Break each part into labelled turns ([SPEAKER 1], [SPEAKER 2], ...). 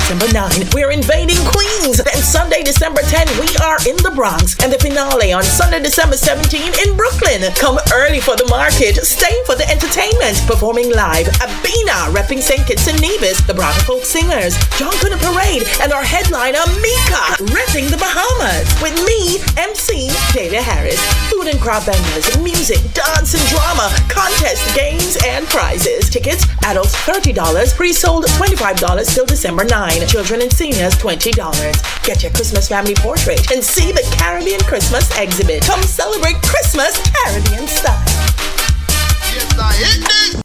[SPEAKER 1] December 9, we're invading Queens. Then Sunday, December 10, we are in the Bronx. And the finale on Sunday, December 17 in Brooklyn. Come early for the market, stay for the entertainment. Performing live, Abina, repping St. Kitts and Nevis, the Bronx Folk Singers, John Cooner Parade, and our headliner, Mika, repping the Bahamas. With me, MC Jada Harris. Food and crop vendors, music, dance and drama, contest, games, and prizes. Tickets, adults $30, pre-sold $25 till December 9. Children and seniors $20. Get your Christmas family portrait and see the Caribbean Christmas exhibit. Come celebrate Christmas Caribbean style.
[SPEAKER 2] Yes, I hit this.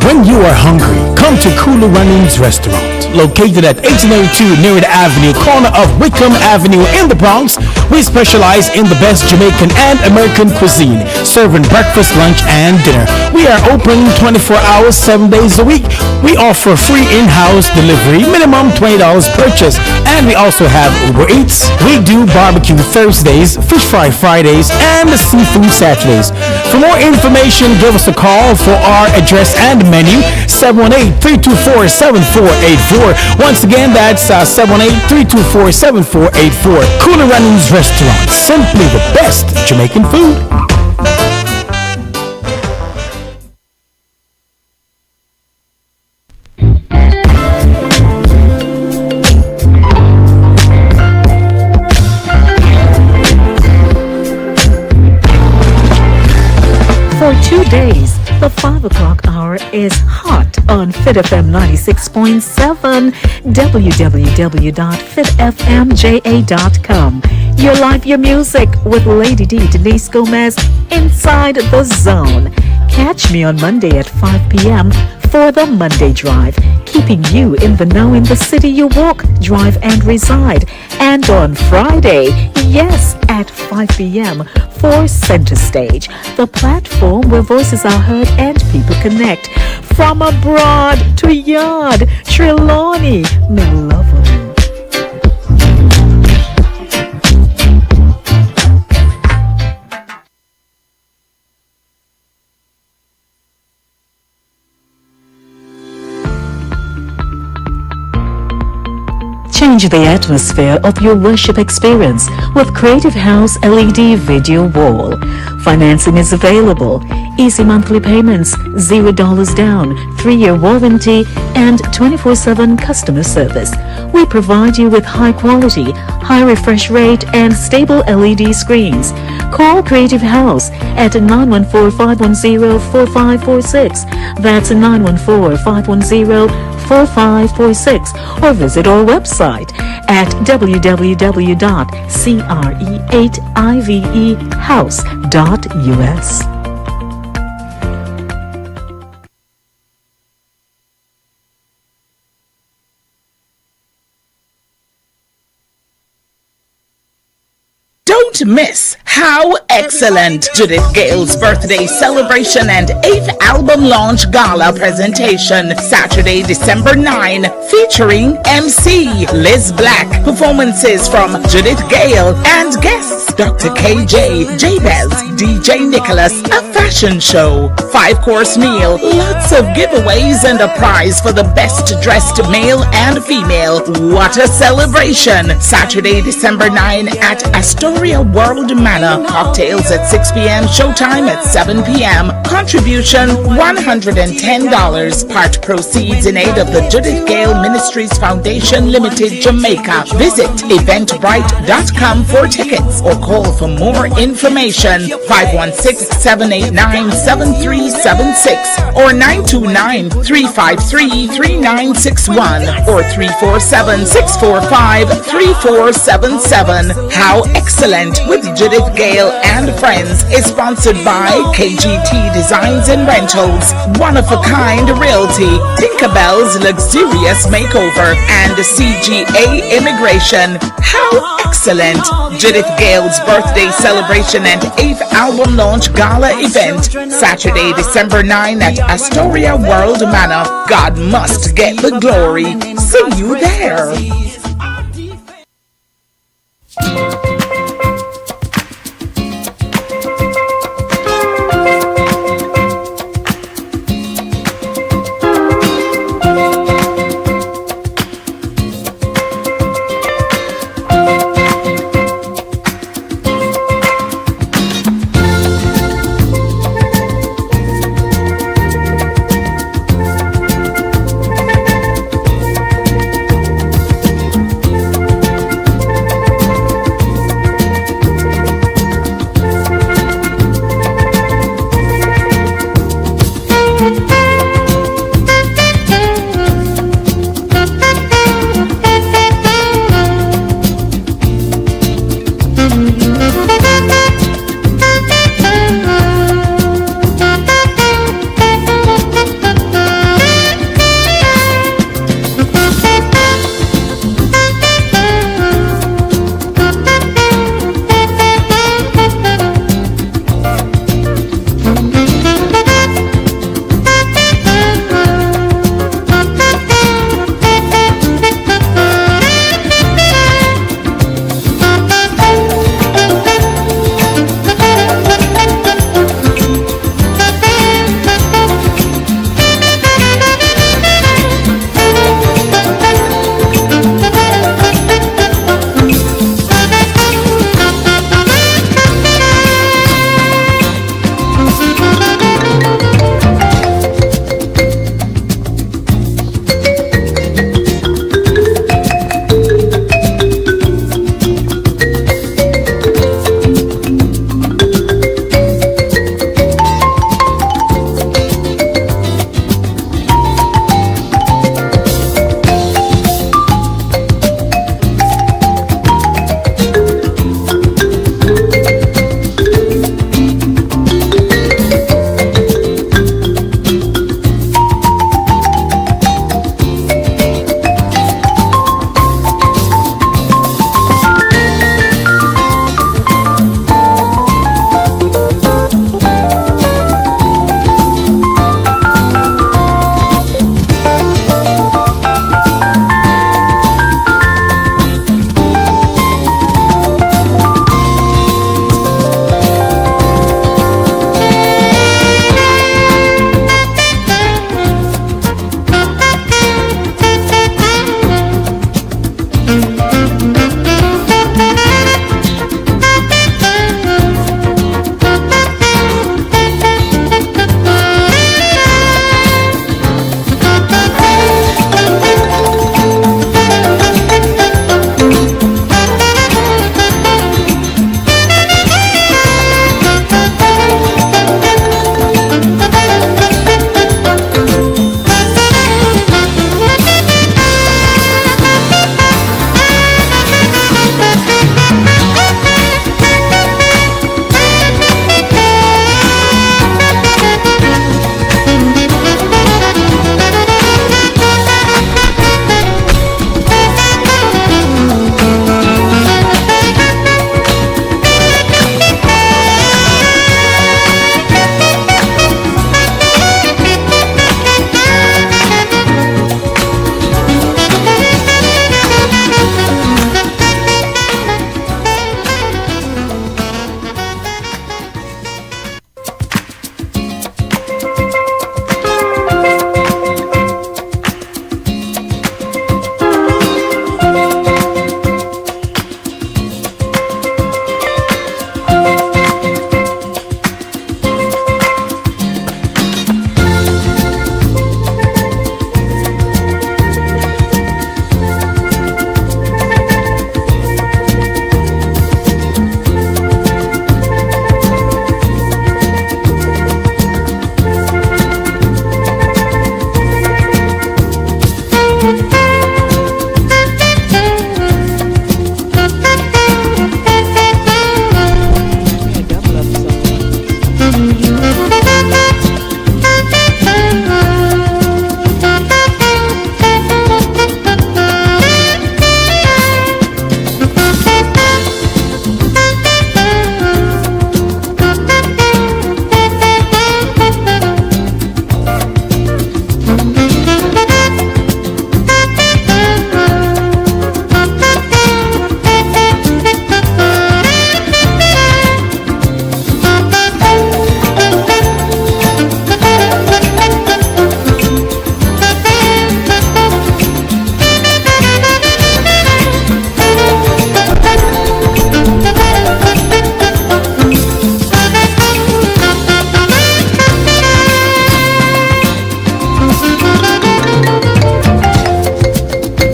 [SPEAKER 3] When you are hungry, come to Kulu Runnings Restaurant. Located at 1802 Nerid Avenue, corner of Wickham Avenue in the Bronx, we specialize in the best Jamaican and American cuisine, serving breakfast, lunch, and dinner. We are open 24 hours, 7 days a week. We offer free in-house delivery, minimum $20 purchase, and we also have Uber Eats. We do barbecue Thursdays, fish fry Fridays, and seafood Saturdays. For more information, give us a call for our address and menu, 718-324-7484. Once again, that's 718-324-7484. Kulu Runnings Restaurant, simply the best Jamaican food.
[SPEAKER 4] For 2 days, the 5 o'clock hour is hot on Fit FM 96.7, www.fitfmja.com. Your life, your music with Lady D, Denise Gomez, Inside the Zone. Catch me on Monday at 5 p.m. for the Monday Drive, keeping you in the know in the city you walk, drive, and reside. And on Friday, yes, at 5 p.m. for Center Stage, the platform where voices are heard and people connect. From abroad to yard, Trelawney, me love you. Change the atmosphere of your worship experience with Creative House LED Video Wall. Financing is available. Easy monthly payments, $0 down, 3-year warranty, and 24/7 customer service. We provide you with high quality, high refresh rate, and stable LED screens. Call Creative House at 914-510-4546. That's 914-510-4546, or visit our website at www.cre8ivehouse.us.
[SPEAKER 1] Don't miss How Excellent, Judith Gale's birthday celebration and 8th album launch gala presentation, Saturday, December 9, featuring MC Liz Black, performances from Judith Gale, and guests Dr. KJ, J-Bells, DJ Nicholas, a fashion show, 5-course meal, lots of giveaways, and a prize for the best dressed male and female. What a celebration! Saturday, December 9 at Astoria World Manor. Cocktails at 6 p.m. Showtime at 7 p.m. Contribution $110. Part proceeds in aid of the Judith Gale Ministries Foundation Limited, Jamaica. Visit eventbrite.com for tickets or call for more information. 516-789-7376 or 929-353-3961 or 347-645-3477. How Excellent with Judith Gale and Friends is sponsored by KGT Designs and Rentals, One of a Kind Realty, Tinkerbell's Luxurious Makeover, and CGA Immigration. How Excellent! Judith Gale's birthday celebration and 8th album launch gala event, Saturday, December 9 at Astoria World Manor. God must get the glory. See you there.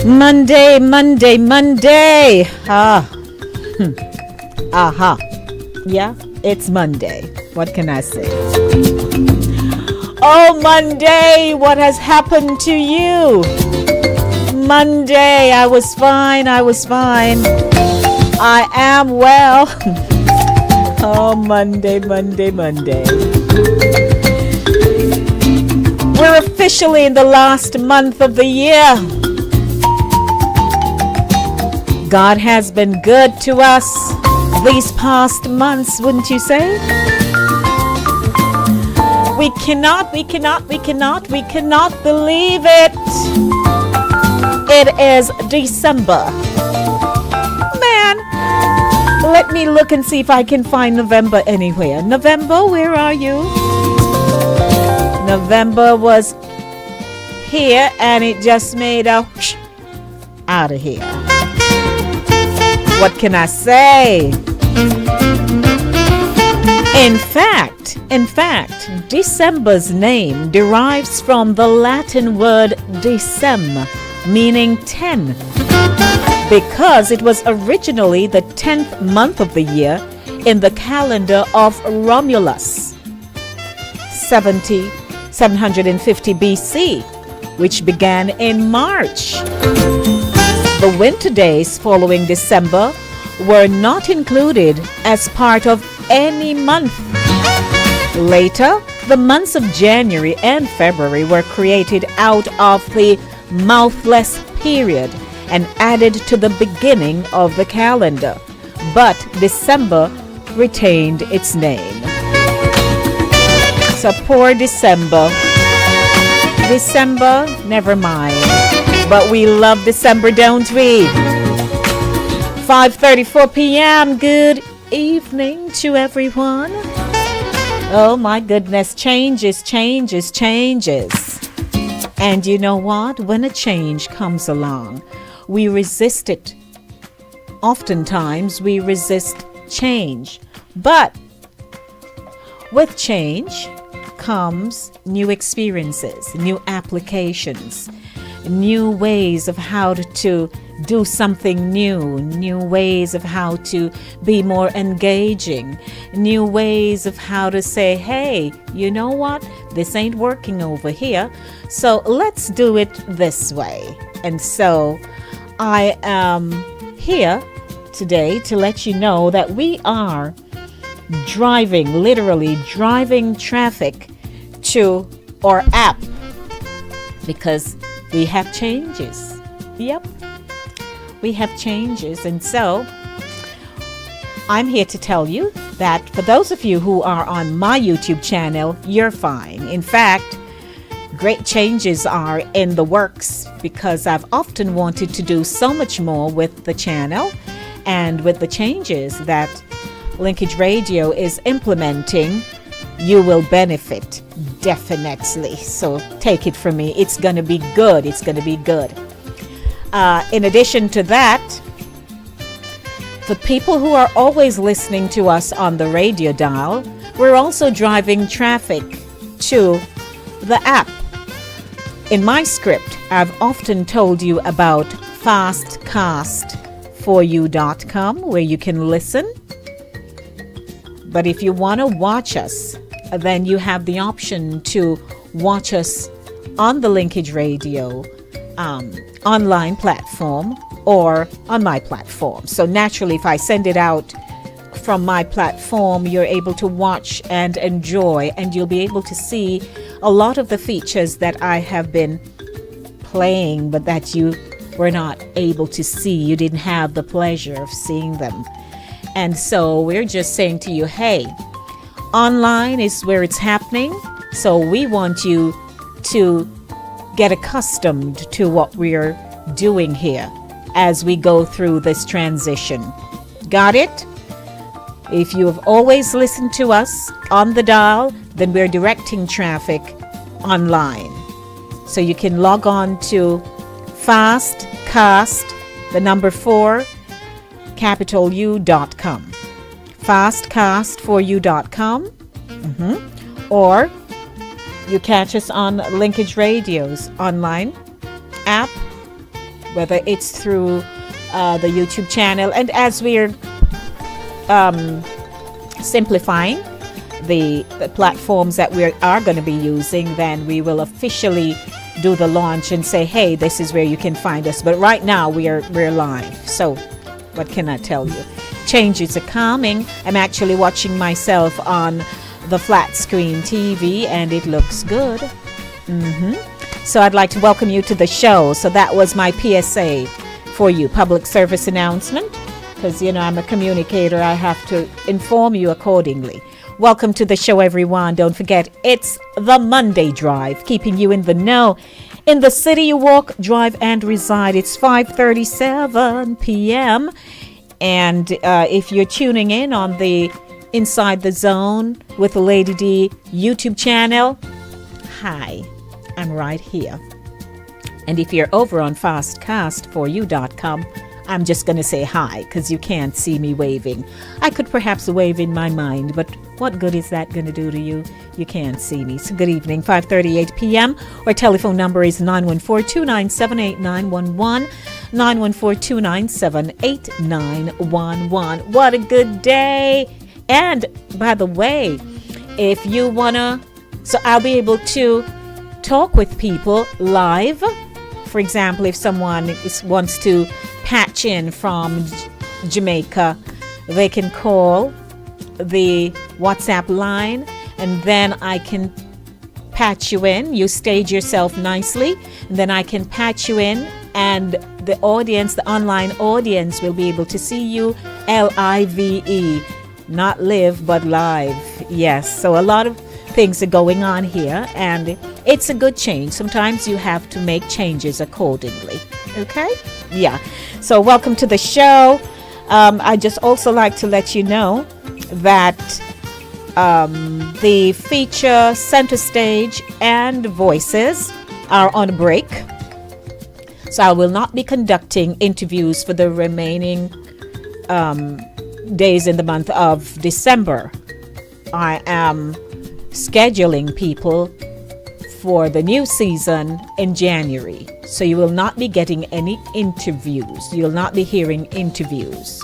[SPEAKER 4] Monday, Monday, Monday. Aha. Yeah, it's Monday. What can I say? Oh, Monday, what has happened to you? Monday, I was fine. I am well. Oh, Monday, Monday, Monday. We're officially in the last month of the year. God has been good to us these past months, wouldn't you say? We cannot believe it. It is December. Man, let me look and see if I can find November anywhere. November, where are you? November was here and it just made a whoosh out of here. What can I say? In fact, December's name derives from the Latin word decem, meaning 10, because it was originally the 10th month of the year in the calendar of Romulus, 750 BC, which began in March. The winter days following December were not included as part of any month. Later, the months of January and February were created out of the mouthless period and added to the beginning of the calendar, but December retained its name. So poor December. December, never mind. But we love December, don't we? 5:34 p.m. Good evening to everyone. Oh my goodness, changes. And you know what? When a change comes along, we resist it. Oftentimes, we resist change. But with change comes new experiences, new applications, new ways of how to do something new ways of how to be more engaging, new ways of how to say, hey, you know what? This ain't working over here, so let's do it this way. And so I am here today to let you know that we are literally driving traffic to our app because we have changes. Yep, we have changes. And so I'm here to tell you that for those of you who are on my YouTube channel, you're fine. In fact, great changes are in the works because I've often wanted to do so much more with the channel and with the changes that Linkage Radio is implementing. You will benefit, definitely. So take it from me. It's going to be good. It's going to be good. In addition to that, for people who are always listening to us on the radio dial, we're also driving traffic to the app. In my script, I've often told you about fastcast4u.com, where you can listen. But if you want to watch us, then you have the option to watch us on the Linkage Radio online platform or on my platform. So naturally, if I send it out from my platform, you're able to watch and enjoy, and you'll be able to see a lot of the features that I have been playing, but that you were not able to see. You didn't have the pleasure of seeing them. And so we're just saying to you, hey, online is where it's happening. So we want you to get accustomed to what we're doing here as we go through this transition. Got it? If you have always listened to us on the dial, then we're directing traffic online. So you can log on to fastcast, the number 4, capital U.com. Fastcast4u.com. Or you catch us on Linkage Radio's online app.
[SPEAKER 5] whether it's through the YouTube channel. And as we're simplifying the platforms that we are going to be using, then we will officially do the launch and say, hey, this is where you can find us. But right now we're live. So what can I tell you? Changes are coming. I'm actually watching myself on the flat screen TV and it looks good. So I'd like to welcome you to the show. So that was my PSA for you, public service announcement, because I'm a communicator. I have to inform you accordingly. Welcome to the show, everyone. Don't forget, it's the Monday Drive, keeping you in the know. In the city you walk, drive, and reside. It's 5:37 p.m. And if you're tuning in on the Inside the Zone with the Lady D YouTube channel, hi, I'm right here. And if you're over on fastcast4u.com, I'm just going to say hi because you can't see me waving. I could perhaps wave in my mind, but what good is that going to do to you? You can't see me. So good evening, 5:38 p.m. Our telephone number is 914-297-8911, 914-297-8911. What a good day. And by the way, if you want to, so I'll be able to talk with people live. For example, if someone wants to patch in from Jamaica, they can call the WhatsApp line and then I can patch you in. You stage yourself nicely, and then I can patch you in, and the audience, the online audience, will be able to see you live, not live but live. Yes, so a lot of things are going on here, and it's a good change. Sometimes you have to make changes accordingly. Okay? Yeah. So welcome to the show. I just also like to let you know that the feature, Center Stage, and Voices are on a break. So I will not be conducting interviews for the remaining days in the month of December. I am scheduling people for the new season in January. So you will not be getting any interviews. You will not be hearing interviews.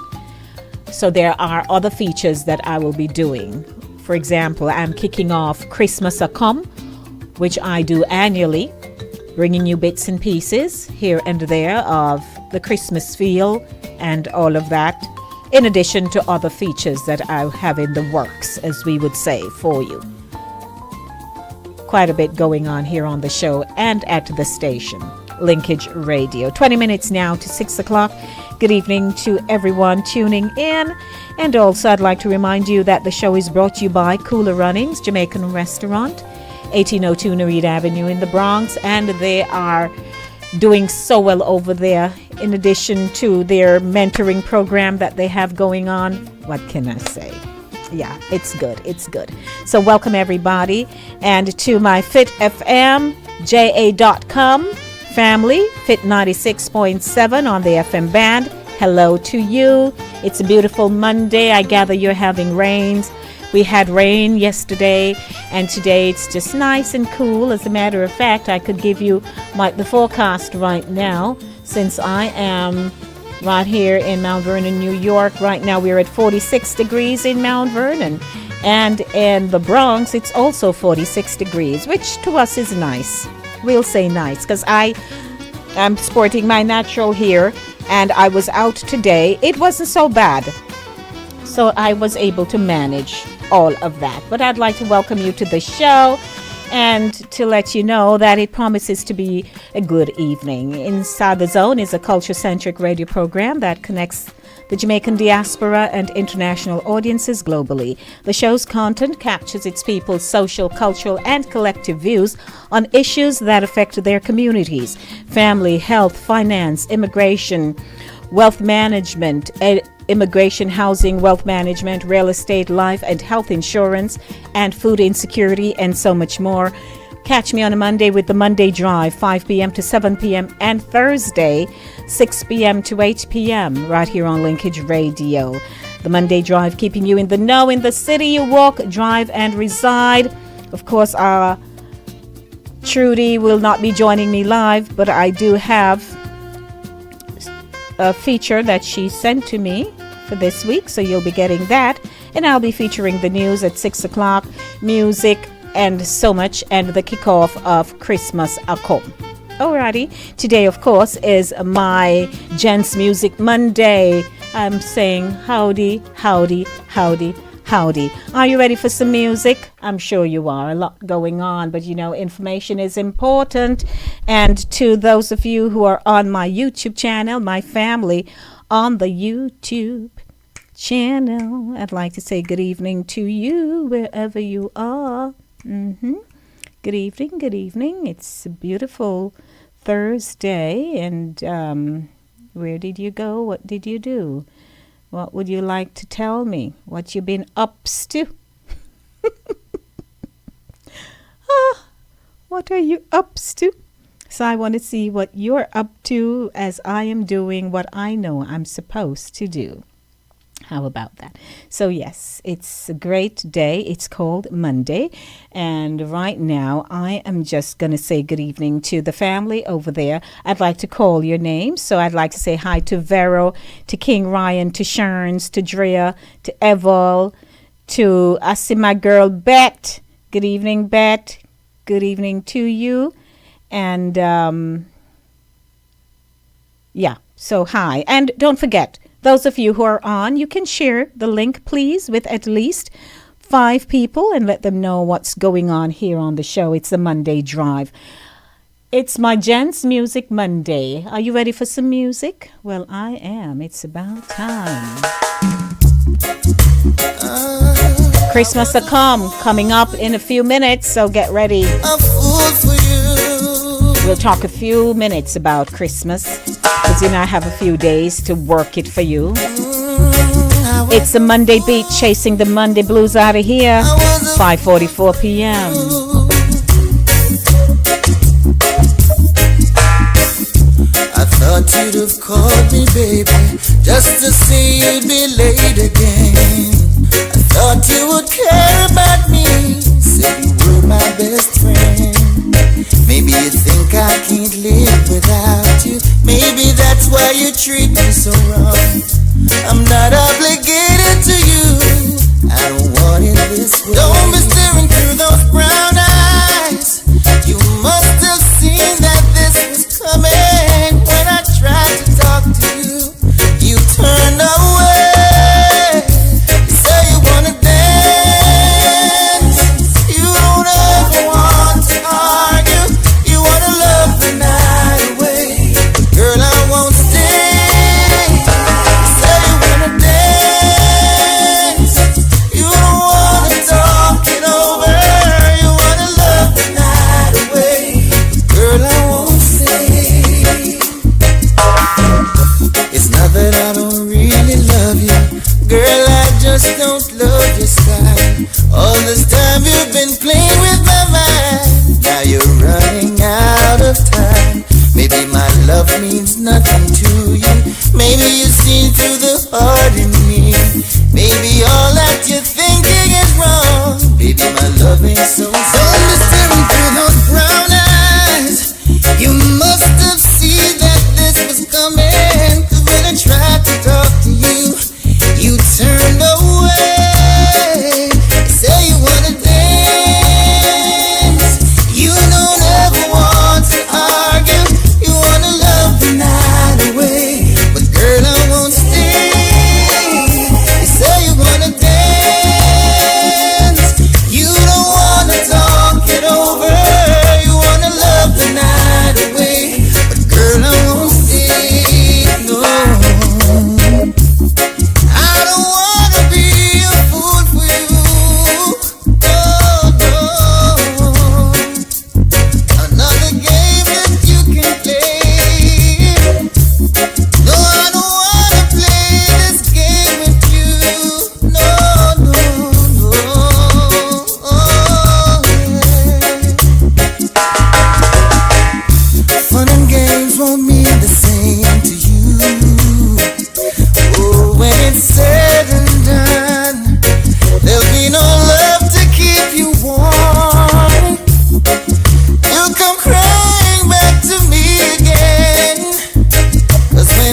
[SPEAKER 5] So there are other features that I will be doing. For example, I'm kicking off Christmas a Come, which I do annually, bringing you bits and pieces here and there of the Christmas feel and all of that, in addition to other features that I have in the works, as we would say, for you. Quite a bit going on here on the show and at the station, Linkage Radio. 20 minutes now to 6 o'clock. Good evening to everyone tuning in. And also I'd like to remind you that the show is brought to you by Cooler Runnings Jamaican Restaurant, 1802 Nereid Avenue in the Bronx. And they are doing so well over there. In addition to their mentoring program that they have going on, what can I say? Yeah, it's good. It's good. So welcome everybody. And to my Fit FM, JA.com family, Fit 96.7 on the FM band. Hello to you. It's a beautiful Monday. I gather you're having rains. We had rain yesterday, and today it's just nice and cool. As a matter of fact, I could give you the forecast right now, since I am right here in Mount Vernon, New York. Right now we're at 46 degrees in Mount Vernon, and in the Bronx it's also 46 degrees, which to us is nice. We'll say nice, because I am sporting my natural here, and I was out today. It wasn't so bad, so I was able to manage all of that. But I'd like to welcome you to the show and to let you know that it promises to be a good evening. Inside the Zone is a culture-centric radio program that connects the Jamaican diaspora and international audiences globally. The show's content captures its people's social, cultural, and collective views on issues that affect their communities: family, health, finance, immigration, wealth management, immigration, housing, wealth management, real estate, life and health insurance, and food insecurity, and so much more. Catch me on a Monday with the Monday Drive, 5 p.m. to 7 p.m. and Thursday, 6 p.m. to 8 p.m. right here on Linkage Radio. The Monday Drive, keeping you in the know in the city you walk, drive, and reside. Of course, Trudy will not be joining me live, but I do have a feature that she sent to me for this week, so you'll be getting that. And I'll be featuring the news at 6 o'clock, music, and so much, and the kickoff of Christmas a come. Alrighty, today of course is my Gents Music Monday. I'm saying howdy, howdy, howdy, howdy. Are you ready for some music? I'm sure you are. A lot going on, but you know, information is important. And to those of you who are on my YouTube channel, my family on the YouTube channel, I'd like to say good evening to you wherever you are. Good evening, good evening. It's a beautiful Thursday, and where did you go? What did you do? What would you like to tell me? What you been up to? What are you up to? So I want to see what you're up to as I am doing what I know I'm supposed to do. How about that? So yes, it's a great day. It's called Monday. And right now, I am just going to say good evening to the family over there. I'd like to call your names. So I'd like to say hi to Vero, to King Ryan, to Sherns, to Drea, to Eval, to, I see my girl, Bet. Good evening, Bet. Good evening to you. And, yeah, so hi. And don't forget, those of you who are on, you can share the link, please, with at least 5 people and let them know what's going on here on the show. It's the Monday Drive. It's my Gents Music Monday. Are you ready for some music? Well, I am. It's about time. Christmas will come, coming up in a few minutes, so get ready. We'll talk a few minutes about Christmas, because you know I have a few days to work it for you. It's the Monday Beat, chasing the Monday blues out of here. 5:44 p.m.
[SPEAKER 6] I thought you'd have called me, baby, just to see you'd be late again. I thought you would care about me, said you were my best friend. Maybe you think I can't live without you. Maybe that's why you treat me so wrong. I'm not obligated to you. I don't want it this way. Don't be staring through those brown eyes. You must have seen that this was coming. When I tried to talk to you, you turned away. You say you wanna dance. You don't ever want to argue. You wanna love the night away. Girl, I won't stay. You say you wanna dance. You don't wanna talk.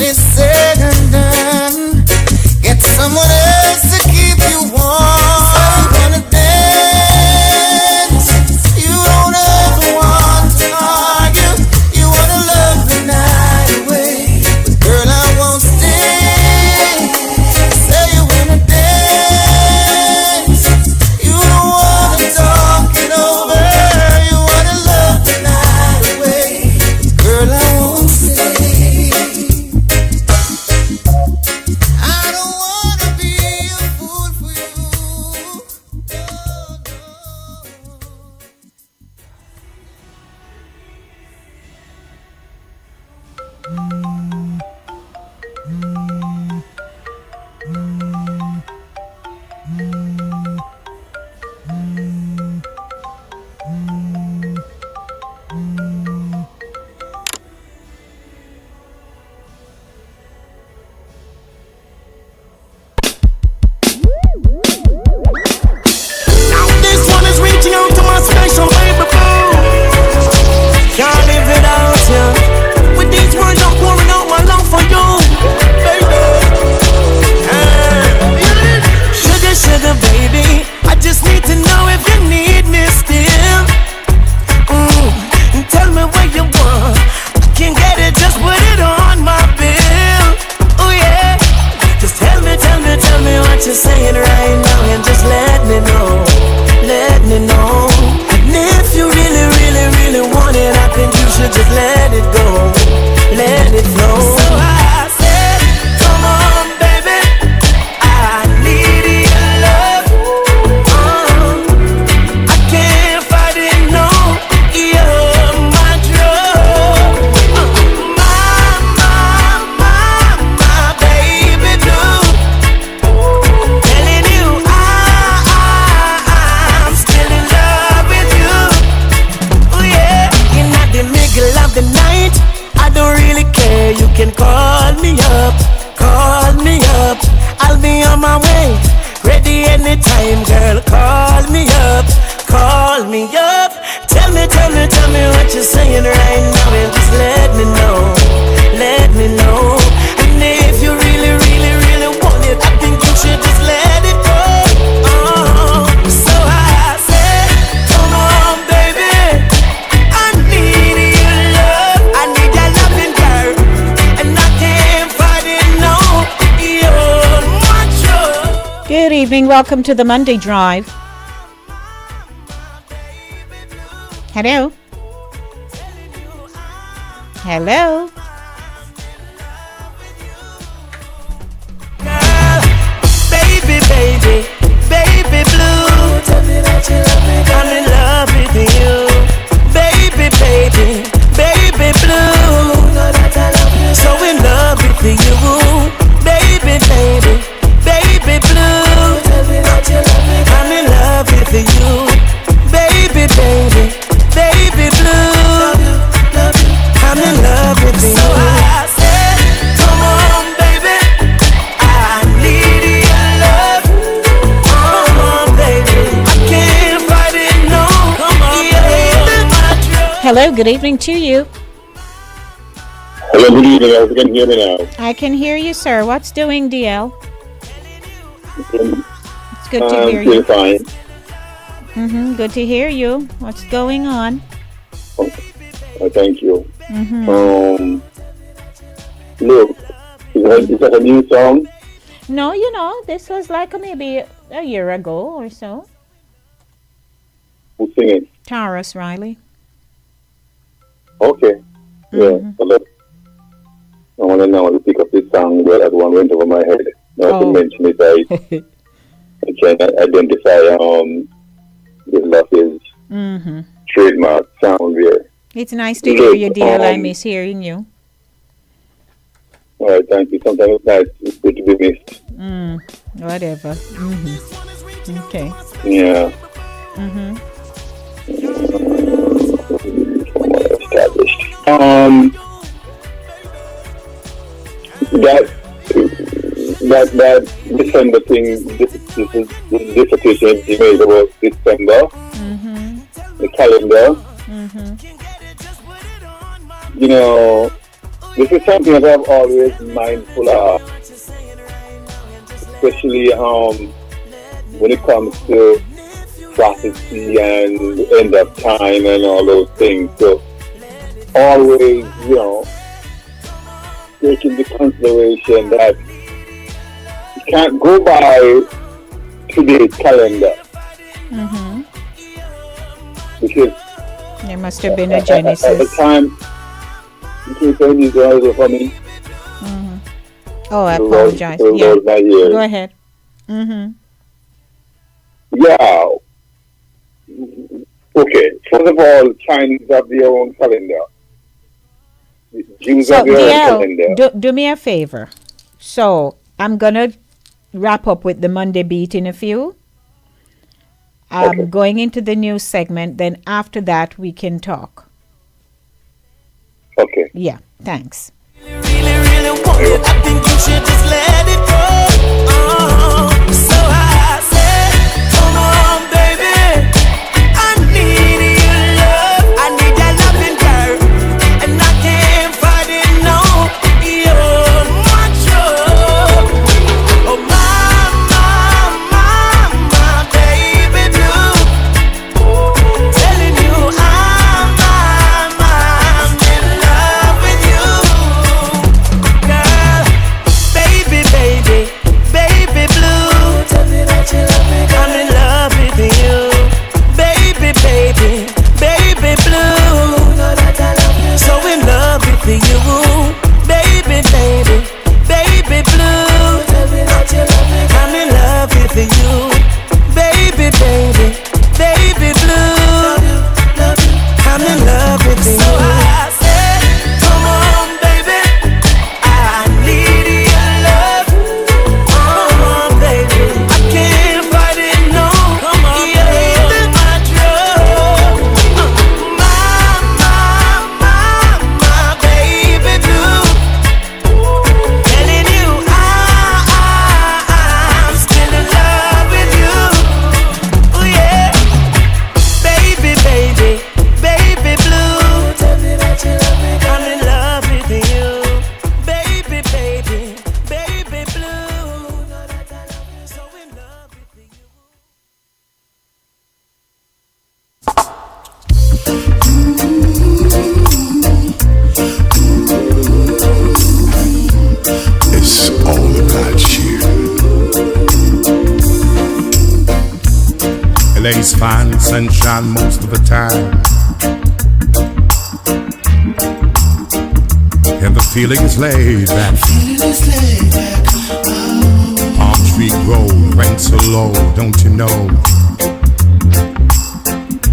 [SPEAKER 6] is said and done, get someone else to keep you warm. So you wanna dance, you don't ever want to argue, you wanna love the night away, but girl I won't stay. Say you wanna dance, you don't wanna talk it over, you wanna love the night away, but girl I won't stay. I don't wanna be a fool for you. No,
[SPEAKER 7] This one is reaching out to my special baby boo. Can't live without you. With these words I'm pouring out my love for you, baby. Sugar, sugar, baby, I just need to know if you need me still. Tell me what you want, I can get it, just put it on my bill. Oh yeah, just tell me what you're saying right now, and just let me know. And if you really, really, really want it, I think you should just let it go, let it flow. So I said, come on, baby, I need your love. I can't fight it, no, you're my drug. My baby blue. Telling you I'm still in love with you. Oh yeah, in the middle of the night, I don't really care. You can call me up. I'll be on my way, ready anytime, girl. Call me up. Tell me what you're saying right now, and just let me know. And if you really, really, really want it, I think you should just let it go. So I said, come on, baby, I need your love, I need your loving, girl, and I can't fight it, no, you're my drug.
[SPEAKER 5] Good evening. Welcome to the Monday Drive. Hello. Hello.
[SPEAKER 7] Girl, baby blue, tell me that you love me, girl. I'm in love with you, baby blue, know that I love you, so in love with you, baby blue, tell me that you love me, girl. I'm in love with you, baby blue, I'm in love with you. So I said, come on, baby, I need your love. Come on, baby, I can't fight it, no. Come on, baby.
[SPEAKER 5] Hello. Good evening to you.
[SPEAKER 8] Hello, good evening. I can hear me now.
[SPEAKER 5] I can hear you, sir. What's doing, DL? It's good to hear you.
[SPEAKER 8] Fine.
[SPEAKER 5] Good to hear you. What's going on?
[SPEAKER 8] Thank you. Look, is that a new song?
[SPEAKER 5] No, this was like maybe a year ago or so.
[SPEAKER 8] Who's singing?
[SPEAKER 5] Taurus Riley.
[SPEAKER 8] Okay. Yeah. So look, I want to know to pick up this song where that one went over my head. Now to mention it, I can identify the love is trademark sound there.
[SPEAKER 5] It's nice to hear you, dear. I miss hearing you.
[SPEAKER 8] All right, thank you. Sometimes it's nice. It's good to be missed.
[SPEAKER 5] Whatever. Okay.
[SPEAKER 8] Yeah. Established. That December thing, this dissertation he made about December, the calendar. You know, This is something that I've always been mindful of, especially when it comes to prophecy and the end of time and all those things. So always, take into consideration that you can't go by today's calendar.
[SPEAKER 5] Mm-hmm.
[SPEAKER 8] Because
[SPEAKER 5] there must have been a
[SPEAKER 8] at
[SPEAKER 5] Genesis.
[SPEAKER 8] the time, you can't say these guys are funny.
[SPEAKER 5] Mm-hmm. Oh, I apologize. Yeah. Go ahead. Mm-hmm.
[SPEAKER 8] Yeah. Okay. First of all, Chinese have their own calendar. Jews
[SPEAKER 5] So,
[SPEAKER 8] have their own
[SPEAKER 5] DL,
[SPEAKER 8] calendar.
[SPEAKER 5] do me a favor. So, I'm going to wrap up with the Monday beat in a few. I'm going into the news segment. Then after that, we can talk.
[SPEAKER 8] Okay.
[SPEAKER 5] Yeah. Thanks.
[SPEAKER 7] Really want it. I think you should just let it go. So I said, come on, baby. I need your love. I need your loving, girl. And I can't fight it, no. You're my trouble. Oh, my baby blue. Telling you I'm in love with you. Girl, baby blue. Tell me that you love me, girl. I'm in love with you. Baby blue. Know that I love you. So in love with you. Baby blue. Tell me that you love me, girl. I'm in love with you. Baby blue. I'm in love with you. So I said, come on, baby. I need your love. Come on, baby. I can't fight it, no. Come on, you're my drug. My baby blue. Telling you I'm still in love with you. Oh yeah. Baby blue. Tell me that you love me, girl. I'm in love with you. Baby blue. Know that I love you. So in love with you.
[SPEAKER 2] It's all about you. LA's fine sunshine most of the time, and the feeling is laid back. Palm tree grove, rent so low, don't you know?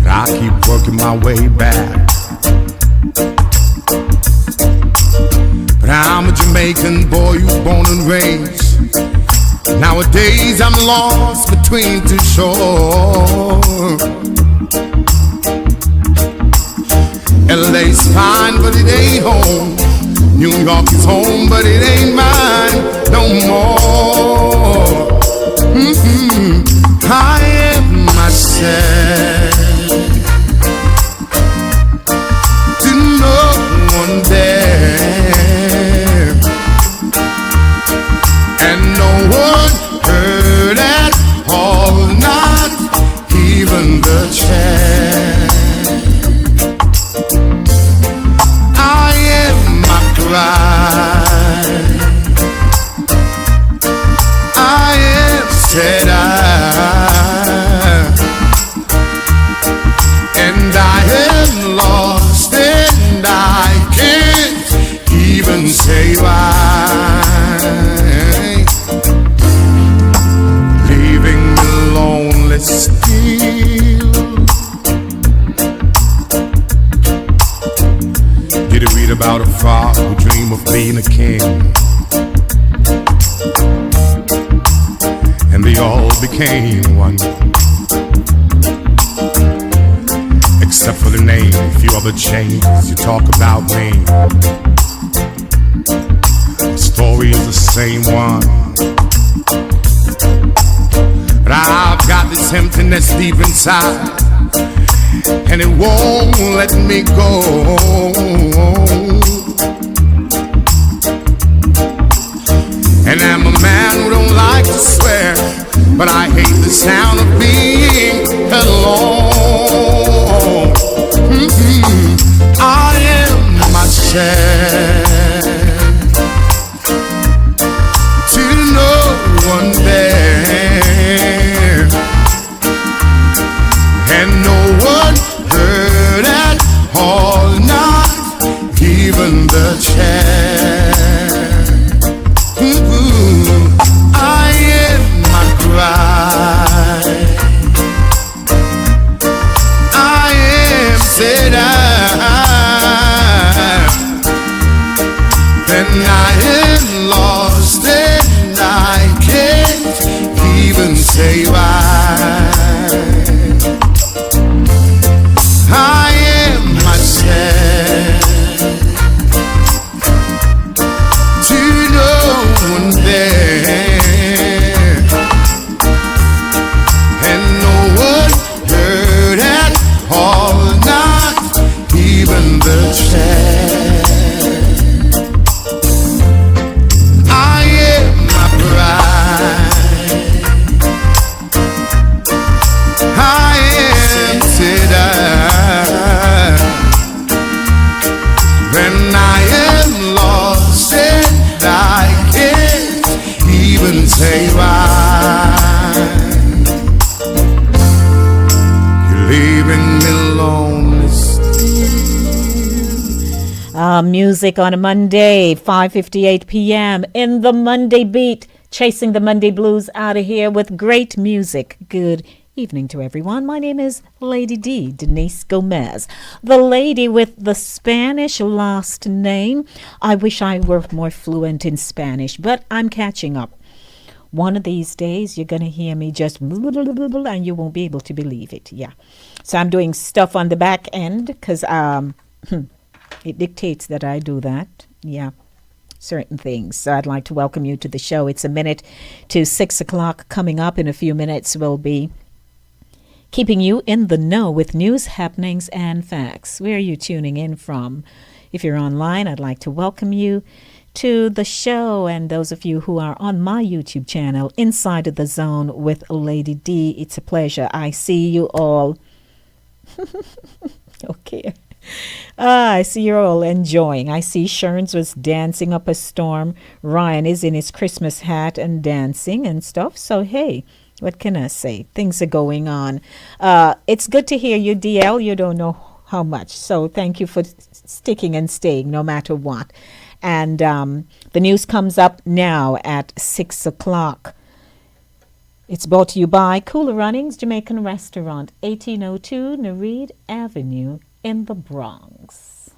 [SPEAKER 2] I keep working my way back. But I'm a Jamaican boy who's born and raised. Nowadays I'm lost between two shores. LA's fine, but it ain't home. New York is home, but it ain't mine no more. I am myself to no one there, and no one heard at all, not even the chair. I am my pride. I am said and I am lost, and I can't even say why. Leaving me lonely still. Did you read about a father who dreamed of being a king? And they all became one, except for the name. A few other chains, you talk about me. The story is the same one, but I've got this emptiness deep inside, and it won't let me go. like to swear, but I hate the sound of being alone. I am myself to no one there, and no one heard at all, not even the chair. I am my pride. I am said then I am lost and I can't even say why. I am myself to no one there, and no one heard at all, not even the chair. I am my pride. I am today. When I am lost and I can't even say why. You're leaving me lonely still.
[SPEAKER 5] Music on a Monday, 5:58 p.m. in the Monday Beat, chasing the Monday blues out of here with great music. Good evening to everyone. My name is Lady D, Denise Gomez, the lady with the Spanish last name. I wish I were more fluent in Spanish, but I'm catching up. One of these days, you're going to hear me just blah, blah, blah, blah, and you won't be able to believe it. Yeah. So I'm doing stuff on the back end because it dictates that I do that. Yeah. Certain things. So I'd like to welcome you to the show. It's a minute to 6 o'clock. Coming up in a few minutes, we'll be keeping you in the know with news, happenings, and facts. Where are you tuning in from? If you're online, I'd like to welcome you to the show. And those of you who are on my YouTube channel, Inside the Zone with Lady D, it's a pleasure. I see you all. Okay. I see you're all enjoying. I see Sherns was dancing up a storm. Ryan is in his Christmas hat and dancing and stuff. So, hey, what can I say? Things are going on. It's good to hear you, DL. You don't know how much. So thank you for sticking and staying no matter what. And the news comes up now at 6 o'clock. It's brought to you by Cooler Runnings Jamaican Restaurant, 1802 Nereid Avenue in the Bronx.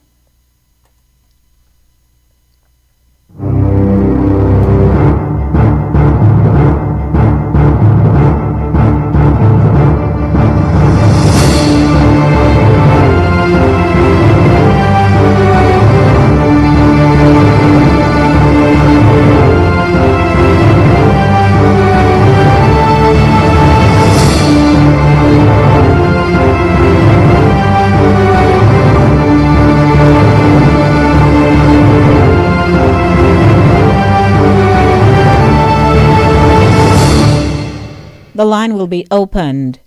[SPEAKER 5] The line will be opened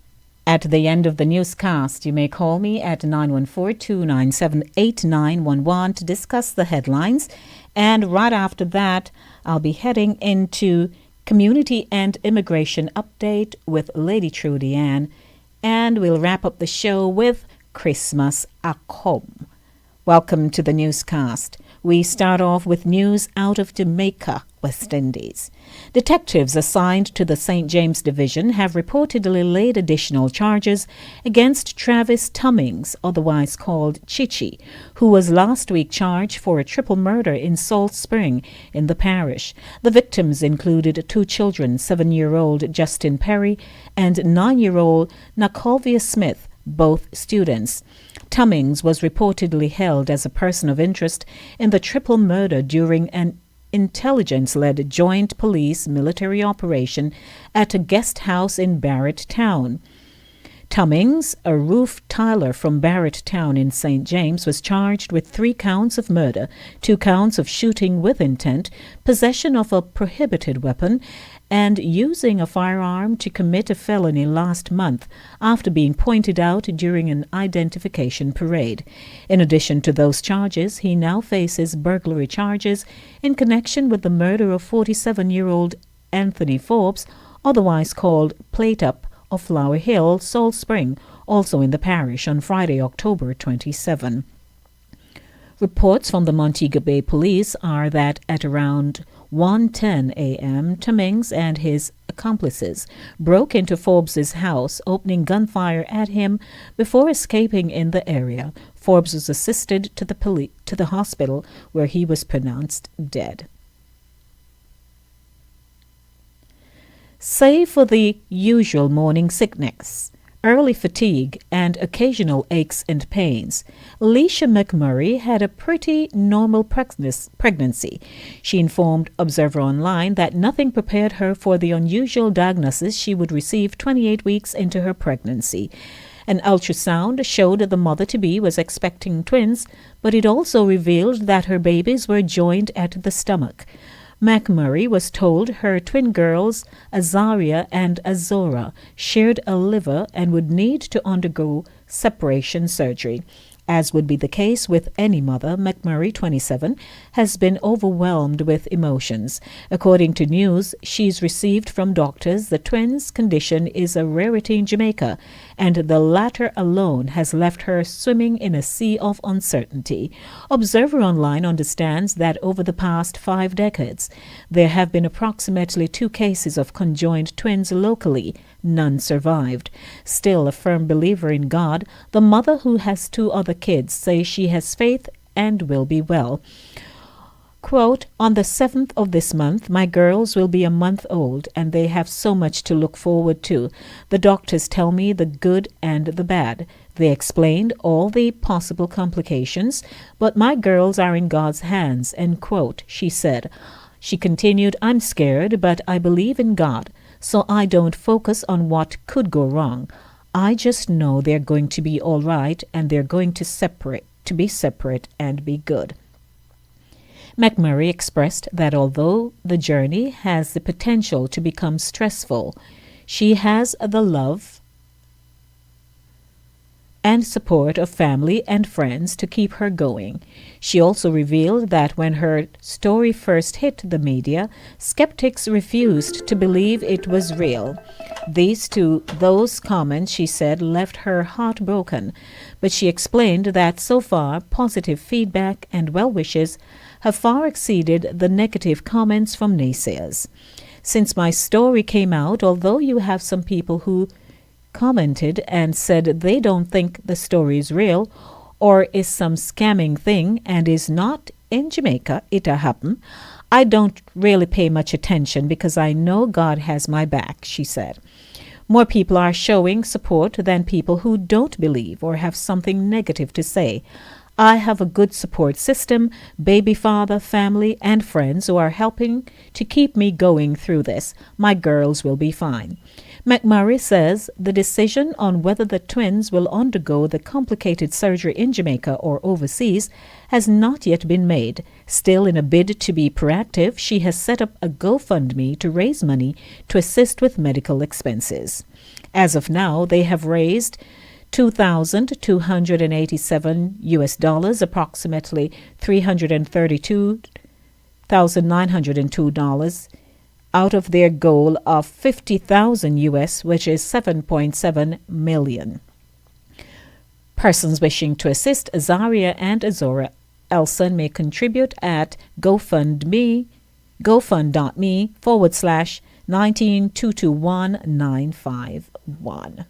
[SPEAKER 5] at the end of the newscast. You may call me at 914-297-8911 to discuss the headlines. And right after that, I'll be heading into Community and Immigration Update with Lady Trudy Ann. And we'll wrap up the show with Christmas Akom. Welcome to the newscast. We start off with news out of Jamaica, West Indies. Detectives assigned to the St. James Division have reportedly laid additional charges against Travis Tummings, otherwise called Chichi, who was last week charged for a triple murder in Salt Spring in the parish. The victims included 2 children, 7-year-old Justin Perry and 9-year-old Nakolvia Smith, both students. Tummings was reportedly held as a person of interest in the triple murder during an intelligence-led joint police military operation at a guest house in Barrett Town. Tummings, a roof tiler from Barrett Town in St. James, was charged with 3 counts of murder, 2 counts of shooting with intent, possession of a prohibited weapon, and using a firearm to commit a felony last month after being pointed out during an identification parade. In addition to those charges, he now faces burglary charges in connection with the murder of 47-year-old Anthony Forbes, otherwise called Plate Up, of Flower Hill, Salt Spring, also in the parish, on Friday, October 27. Reports from the Montego Bay Police are that at around 1:10 a.m., Tummings and his accomplices broke into Forbes's house, opening gunfire at him before escaping in the area. Forbes was assisted to the hospital, where he was pronounced dead. Save for the usual morning sickness, early fatigue, and occasional aches and pains, Alicia McMurray had a pretty normal pregnancy. She informed Observer Online that nothing prepared her for the unusual diagnosis she would receive 28 weeks into her pregnancy. An ultrasound showed the mother-to-be was expecting twins, but it also revealed that her babies were joined at the stomach. McMurray was told her twin girls, Azaria and Azora, shared a liver and would need to undergo separation surgery. As would be the case with any mother, McMurray, 27, has been overwhelmed with emotions. According to news she's received from doctors, the twins' condition is a rarity in Jamaica, and the latter alone has left her swimming in a sea of uncertainty. Observer Online understands that over the past 5 decades, there have been approximately 2 cases of conjoined twins locally. None survived. Still a firm believer in God, the mother who has 2 other kids says she has faith and will be well. Quote, "On the 7th of this month, my girls will be a month old, and they have so much to look forward to. The doctors tell me the good and the bad. They explained all the possible complications, but my girls are in God's hands," end quote, she said. She continued, "I'm scared, but I believe in God, so I don't focus on what could go wrong. I just know they're going to be all right, and they're going to be separate and be good." McMurray expressed that although the journey has the potential to become stressful, she has the love and support of family and friends to keep her going. She also revealed that when her story first hit the media, skeptics refused to believe it was real. Those comments, she said, left her heartbroken, but she explained that so far positive feedback and well wishes have far exceeded the negative comments from naysayers. "Since my story came out, although you have some people who commented and said they don't think the story is real or is some scamming thing and is not in Jamaica, it'll happen, I don't really pay much attention because I know God has my back," she said. More people are showing support than people who don't believe or have something negative to say. "I have a good support system, baby father, family, and friends who are helping to keep me going through this. My girls will be fine." McMurray says the decision on whether the twins will undergo the complicated surgery in Jamaica or overseas has not yet been made. Still, in a bid to be proactive, she has set up a GoFundMe to raise money to assist with medical expenses. As of now, they have raised $2,287, approximately $332,902, out of their goal of $50,000, which is $7.7 million. Persons wishing to assist Azaria and Azora Elson may contribute at gofundme.me/19221-951.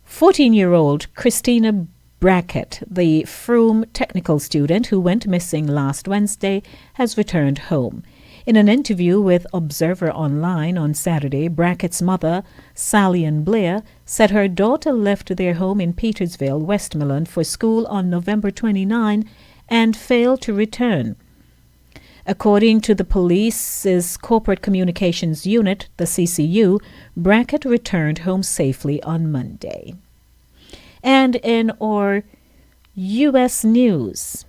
[SPEAKER 5] 14-year-old Christina Brackett, the Frome technical student who went missing last Wednesday, has returned home. In an interview with Observer Online on Saturday, Brackett's mother, Sally Ann Blair, said her daughter left their home in Petersville, Westmoreland, for school on November 29 and failed to return. According to the police's corporate communications unit, the CCU, Brackett returned home safely on Monday. And in our U.S. news,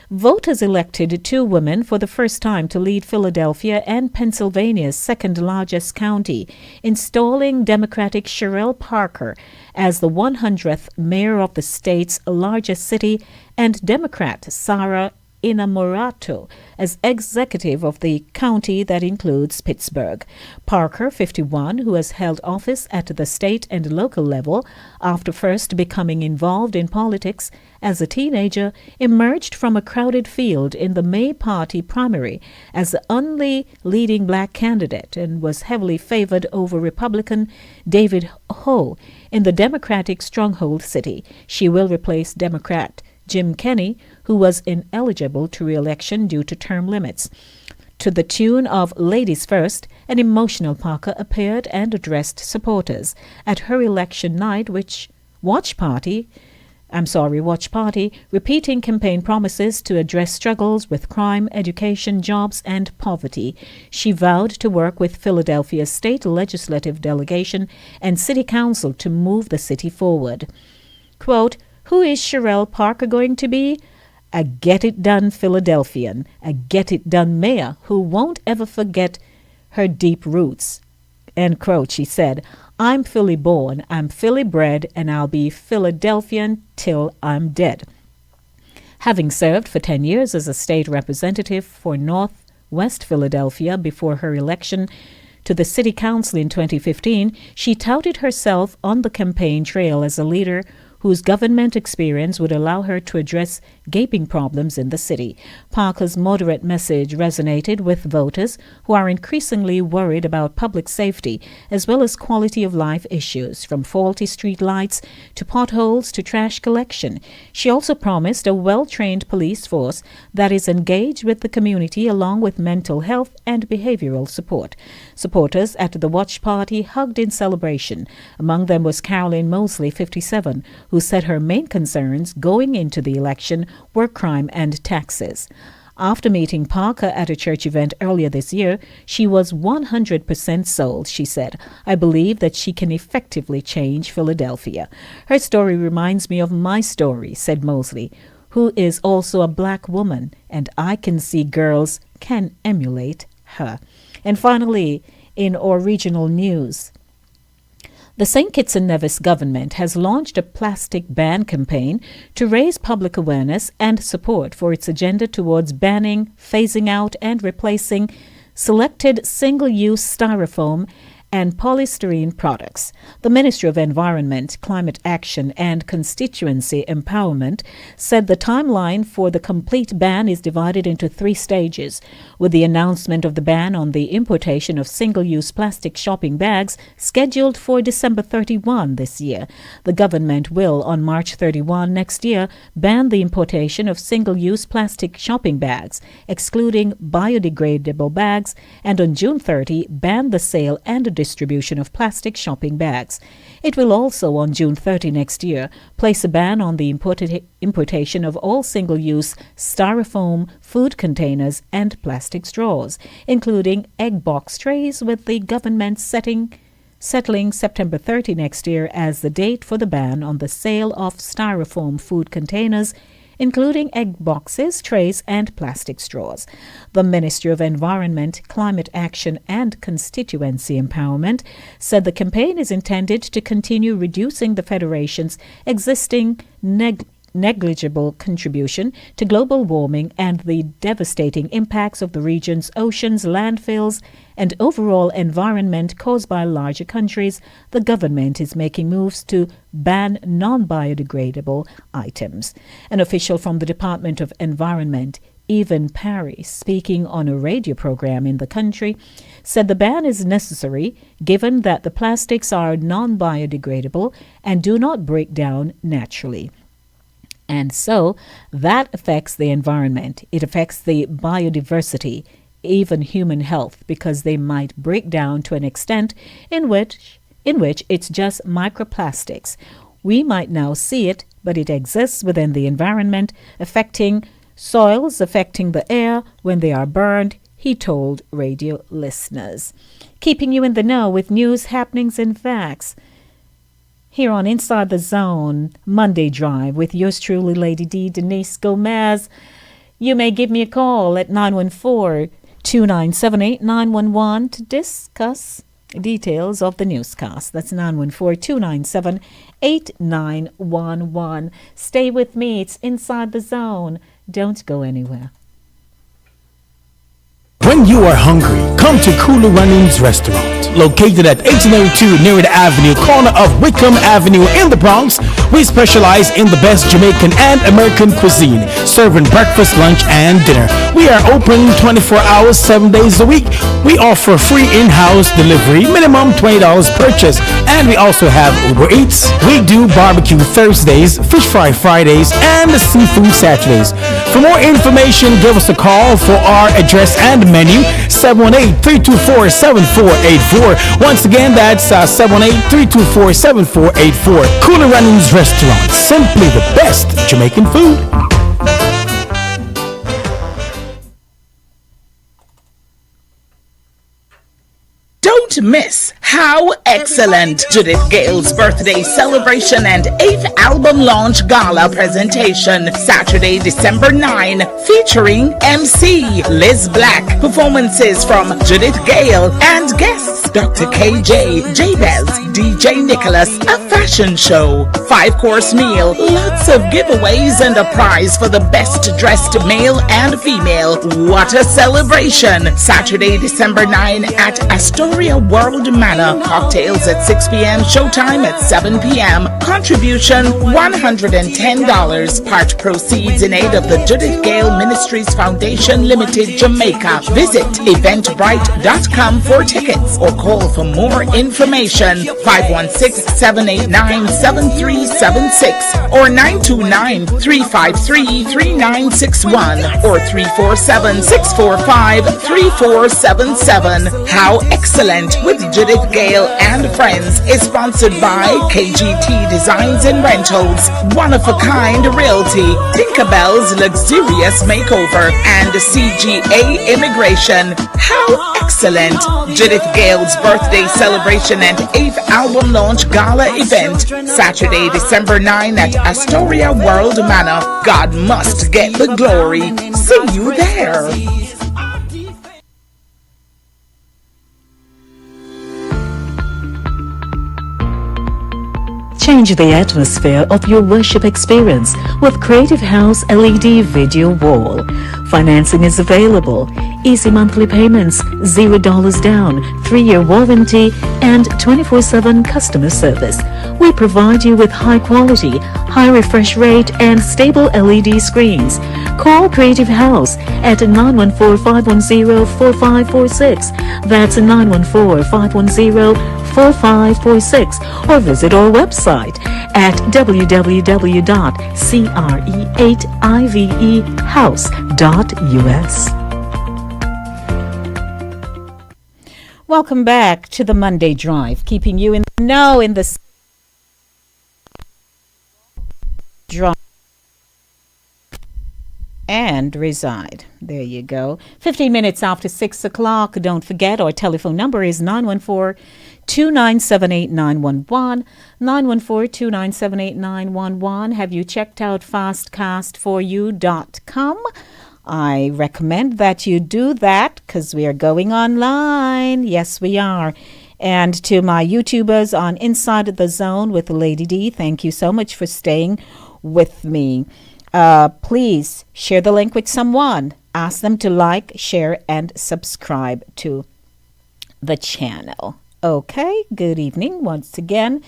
[SPEAKER 5] voters elected 2 women for the first time to lead Philadelphia and Pennsylvania's second largest county, installing Democratic Sherelle Parker as the 100th mayor of the state's largest city and Democrat Sarah Inamorato as executive of the county that includes Pittsburgh. Parker, 51, who has held office at the state and local level after first becoming involved in politics as a teenager, emerged from a crowded field in the May Party primary as the only leading black candidate and was heavily favored over Republican David Ho in the Democratic stronghold city. She will replace Democrat Jim Kenney, who was ineligible to re-election due to term limits. To the tune of Ladies First, an emotional Parker appeared and addressed supporters at her election night, watch party, repeating campaign promises to address struggles with crime, education, jobs, and poverty. She vowed to work with Philadelphia's state legislative delegation and city council to move the city forward. Quote, "Who is Sherelle Parker going to be? A get-it-done Philadelphian, a get-it-done mayor who won't ever forget her deep roots." End quote, she said. "I'm Philly born, I'm Philly bred, and I'll be Philadelphian till I'm dead." Having served for 10 years as a state representative for Northwest Philadelphia before her election to the city council in 2015, she touted herself on the campaign trail as a leader whose government experience would allow her to address gaping problems in the city. Parker's moderate message resonated with voters who are increasingly worried about public safety as well as quality of life issues, from faulty street lights to potholes to trash collection. She also promised a well-trained police force that is engaged with the community along with mental health and behavioral support. Supporters at the watch party hugged in celebration. Among them was Caroline Mosley, 57, who said her main concerns going into the election were crime and taxes. After meeting Parker at a church event earlier this year, she was 100% sold, she said. "I believe that she can effectively change Philadelphia. Her story reminds me of my story," said Mosley, who is also a black woman, "and I can see girls can emulate her." And finally, in our regional news, the St. Kitts and Nevis government has launched a plastic ban campaign to raise public awareness and support for its agenda towards banning, phasing out, and replacing selected single-use styrofoam and polystyrene products. The Ministry of Environment, Climate Action and Constituency Empowerment said the timeline for the complete ban is divided into 3 stages, with the announcement of the ban on the importation of single-use plastic shopping bags scheduled for December 31 this year. The government will, on March 31 next year, ban the importation of single-use plastic shopping bags, excluding biodegradable bags, and on June 30, ban the sale and distribution of plastic shopping bags. It will also, on June 30 next year, place a ban on the importation of all single-use styrofoam food containers and plastic straws, including egg box trays, with the government settling September 30 next year as the date for the ban on the sale of styrofoam food containers, including egg boxes, trays, and plastic straws. The Ministry of Environment, Climate Action and Constituency Empowerment said the campaign is intended to continue reducing the Federation's existing negligible contribution to global warming and the devastating impacts of the region's oceans, landfills, and overall environment caused by larger countries. The government is making moves to ban non-biodegradable items. An official from the Department of Environment, Evan Parry, speaking on a radio program in the country, said the ban is necessary given that the plastics are non-biodegradable and do not break down naturally. And so that affects the environment. It affects the biodiversity, even human health, because they might break down to an extent in which it's just microplastics. We might now see it, but it exists within the environment, affecting soils affecting the air when they are burned, he told radio listeners. Keeping you in the know with news, happenings, and facts. Here on Inside the Zone, Monday Drive with yours truly, Lady D, Denise Gomez. You may give me a call at 914-2978-911 to discuss details of the newscast. That's 914-297-8911. Stay with me. It's Inside the Zone. Don't go anywhere.
[SPEAKER 3] When you are hungry, come to Kulu Runnings Restaurant. Located at 1802 Nerid Avenue, corner of Wickham Avenue in the Bronx, we specialize in the best Jamaican and American cuisine, serving breakfast, lunch, and dinner. We are open 24 hours, 7 days a week. We offer free in-house delivery, minimum $20 purchase, and we also have Uber Eats. We do barbecue Thursdays, fish fry Fridays, and seafood Saturdays. For more information, give us a call for our address and menu, 718-324-7484. Once again, that's 718-324-7484. Cooler Runnings Restaurant, simply the best Jamaican food.
[SPEAKER 1] Don't miss How Excellent, Judith Gale's birthday celebration and 8th album launch gala presentation, Saturday, December 9, featuring MC Liz Black, performances from Judith Gale and guests Dr. KJ, Jabez, DJ Nicholas, a fashion show, 5-course meal, lots of giveaways and a prize for the best dressed male and female. What a celebration! Saturday, December 9 at Astoria World Manor. Cocktails at 6 p.m. Showtime at 7 p.m. Contribution $110. Part proceeds in aid of the Judith Gale Ministries Foundation Limited, Jamaica. Visit eventbrite.com for tickets or call for more information. 516-789-7376 or 929-353-3961 or 347-645-3477. How Excellent with Judith Gale and Friends is sponsored by KGT Designs and Rentals, One of a Kind Realty, Tinkerbell's Luxurious Makeover, and CGA Immigration. How Excellent! Judith Gale's birthday celebration and 8th album launch gala event, Saturday, December 9 at Astoria World Manor. God must get the glory. See you there.
[SPEAKER 4] Change the atmosphere of your worship experience with Creative House LED Video Wall. Financing is available. Easy monthly payments, $0 down, 3-year warranty, and 24/7 customer service. We provide you with high quality, high refresh rate, and stable LED screens. Call Creative House at 914-510-4546. That's 914-510-4546, or visit our website at www.cre8ivehouse.us.
[SPEAKER 5] Welcome back to the Monday Drive, keeping you in the know in the drive and reside. There you go. 15 minutes after 6 o'clock. Don't forget, our telephone number is 914-297-8911. 914-297-8911. Have you checked out fastcast4u.com? I recommend that you do that because we are going online. Yes, we are. And to my YouTubers on Inside the Zone with Lady D, thank you so much for staying with me. Please share the link with someone. Ask them to like, share, and subscribe to the channel. Okay, good evening once again.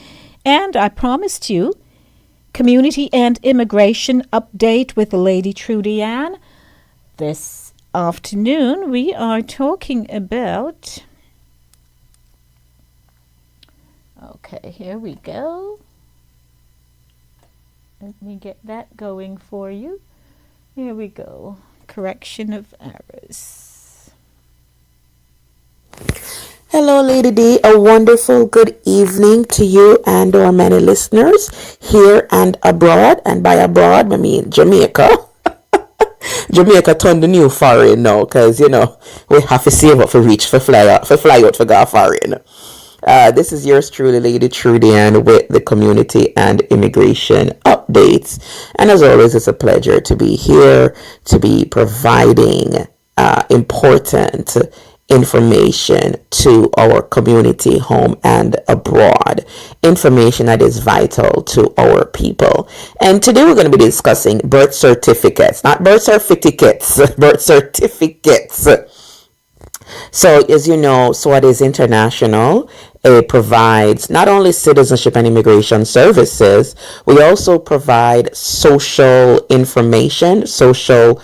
[SPEAKER 5] And I promised you community and immigration update with Lady Trudy Ann. This afternoon we are talking about... Okay, here we go. Let me get that going for you. Here we go. Correction of errors.
[SPEAKER 9] Hello, Lady D. A wonderful good evening to you and our many listeners here and abroad. And by abroad, I mean Jamaica. Jamaica turned the new foreign now, because, we have to save up for reach for fly out for go foreign. This is yours truly, Lady Trudian, with the community and immigration updates. And as always, it's a pleasure to be here, to be providing important information to our community, home and abroad. Information that is vital to our people. And today we're going to be discussing birth certificates, not birth certificates, birth certificates. So, as you know, SWAT International. It provides not only citizenship and immigration services, we also provide social information, social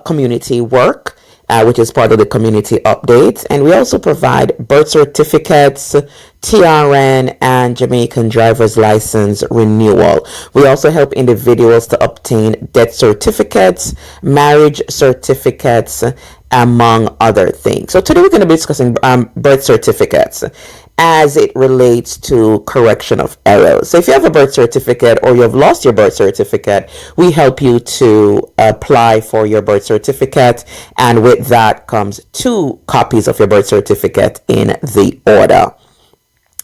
[SPEAKER 9] community work, which is part of the community updates. And we also provide birth certificates, TRN, and Jamaican driver's license renewal. We also help individuals to obtain death certificates, marriage certificates, among other things. So today we're going to be discussing birth certificates as it relates to correction of errors. So if you have a birth certificate or you have lost your birth certificate, we help you to apply for your birth certificate, and with that comes 2 copies of your birth certificate in the order.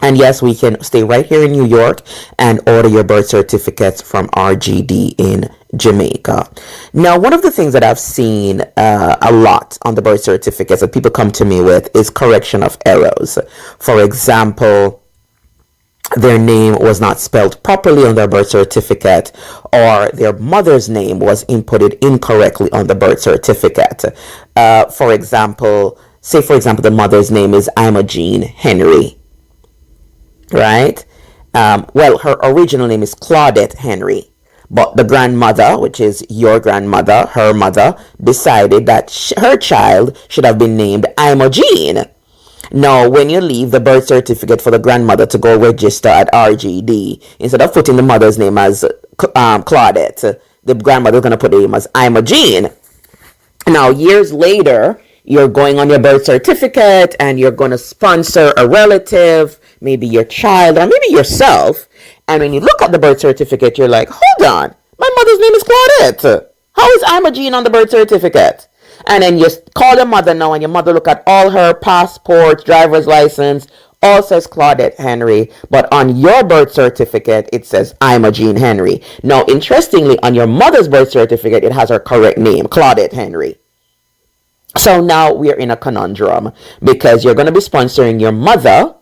[SPEAKER 9] And yes, we can stay right here in New York and order your birth certificates from RGD in Jamaica. Now, one of the things that I've seen a lot on the birth certificates that people come to me with is correction of errors. For example, their name was not spelled properly on their birth certificate, or their mother's name was inputted incorrectly on the birth certificate. For example, the mother's name is Imogene Henry. Right? Well, her original name is Claudette Henry, but the grandmother, which is your grandmother, her mother, decided that her child should have been named Imogene. Now, when you leave the birth certificate for the grandmother to go register at RGD, instead of putting the mother's name as Claudette, the grandmother is going to put the name as Imogene. Now, years later, you're going on your birth certificate and you're going to sponsor a relative, maybe your child or maybe yourself. And when you look at the birth certificate, you're like, hold on, my mother's name is Claudette. How is Imogene on the birth certificate? And then you call your mother now, and your mother look at all her passport, driver's license, all says Claudette Henry, but on your birth certificate, it says Imogene Henry. Now, interestingly, on your mother's birth certificate, it has her correct name, Claudette Henry. So now we're in a conundrum, because you're going to be sponsoring your mother,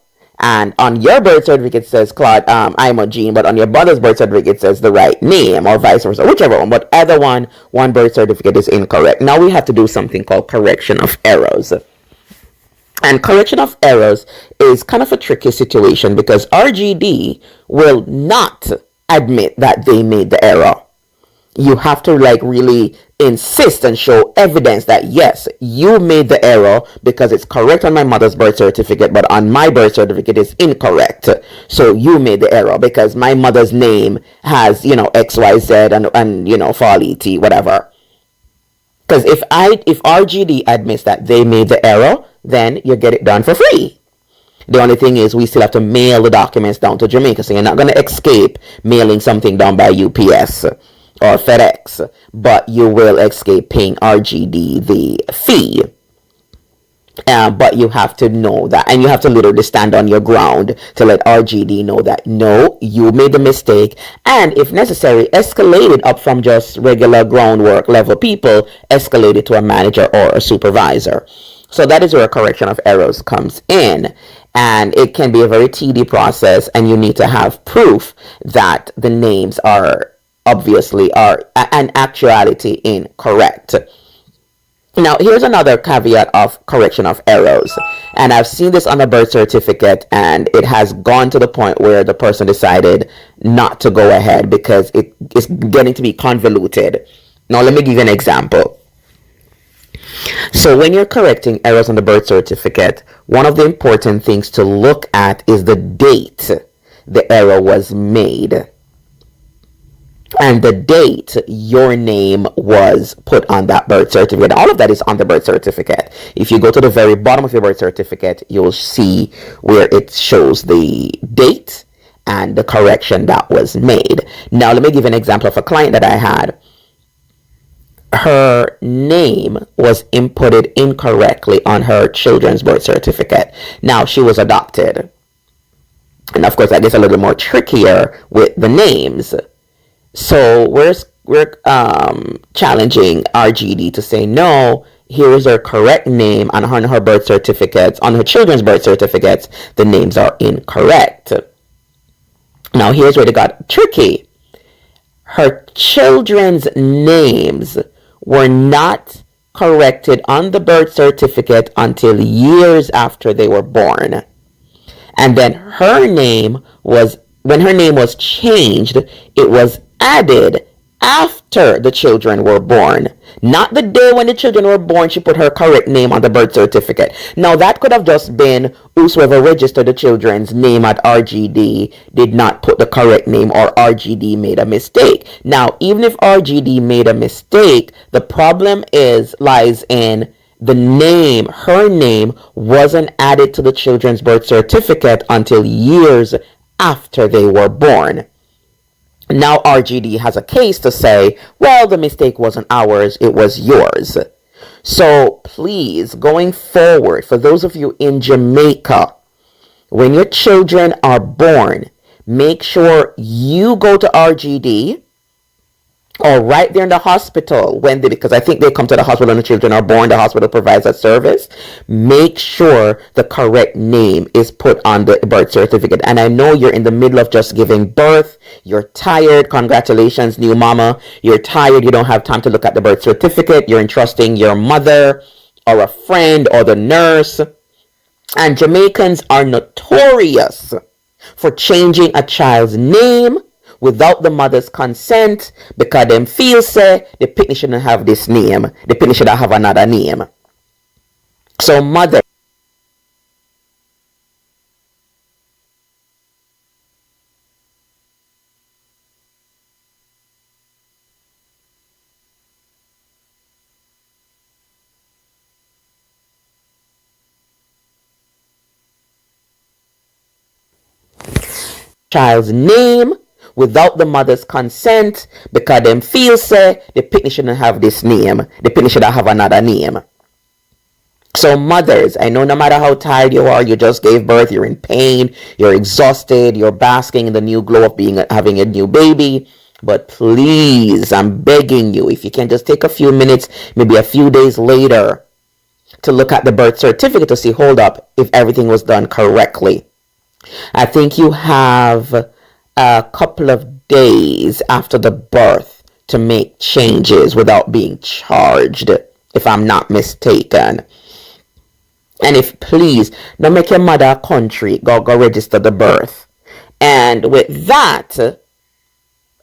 [SPEAKER 9] and on your birth certificate says Imogene, but on your mother's birth certificate says the right name, or vice versa, whichever one. But either one birth certificate is incorrect. Now we have to do something called correction of errors. And correction of errors is kind of a tricky situation, because RGD will not admit that they made the error. You have to really insist and show evidence that yes, you made the error, because it's correct on my mother's birth certificate, but on my birth certificate is incorrect. So you made the error because my mother's name has, XYZ and fall ET, whatever. Because if RGD admits that they made the error, then you get it done for free. The only thing is we still have to mail the documents down to Jamaica, so you're not going to escape mailing something down by UPS or FedEx, but you will escape paying RGD the fee. But you have to know that, and you have to literally stand on your ground to let RGD know that no, you made the mistake, and if necessary, escalate it up from just regular groundwork level people, escalate it to a manager or a supervisor. So that is where a correction of errors comes in, and it can be a very tedious process, and you need to have proof that the names are obviously an actuality incorrect. Now, here's another caveat of correction of errors, and I've seen this on a birth certificate, and it has gone to the point where the person decided not to go ahead because it's getting to be convoluted. Now, let me give you an example. So when you're correcting errors on the birth certificate, one of the important things to look at is the date the error was made, and the date your name was put on that birth certificate. All of that is on the birth certificate. If you go to the very bottom of your birth certificate, you'll see where it shows the date and the correction that was made. Now, let me give you an example of a client that I had. her name was inputted incorrectly on her children's birth certificate. Now, she was adopted. And of course, that gets a little more trickier with the names. So we're challenging RGD to say, no, here is her correct name on her birth certificates. On her children's birth certificates, the names are incorrect. Now, here's where it got tricky. Her children's names were not corrected on the birth certificate until years after they were born. And then when her name was changed, it was added after the children were born. Not the day when the children were born, she put her correct name on the birth certificate. Now, that could have just been whosoever registered the children's name at RGD did not put the correct name, or RGD made a mistake. Now, even if RGD made a mistake, the problem lies in the name. Her name wasn't added to the children's birth certificate until years after they were born. Now RGD has a case to say, well, the mistake wasn't ours, it was yours. So please, going forward, for those of you in Jamaica, when your children are born, make sure you go to RGD or right there in the hospital because I think they come to the hospital when the children are born. The hospital provides that service. Make sure the correct name is put on the birth certificate. And I know you're in the middle of just giving birth. You're tired. Congratulations, new mama. You're tired. You don't have time to look at the birth certificate. You're entrusting your mother or a friend or the nurse. And Jamaicans are notorious for changing a child's name without the mother's consent, because them feel say the picnic shouldn't have this name, the picnic should have another name. So mother, child's name without the mother's consent, because them feel say the picnic shouldn't have this name, the picnic should have another name. So mothers, I know no matter how tired you are, you just gave birth, you're in pain, you're exhausted, you're basking in the new glow of having a new baby, but please, I'm begging you, if you can just take a few minutes, maybe a few days later, to look at the birth certificate to see, hold up, if everything was done correctly. I think you have a couple of days after the birth to make changes without being charged, if I'm not mistaken. And if please, don't make your mother a country, go register the birth. And with that,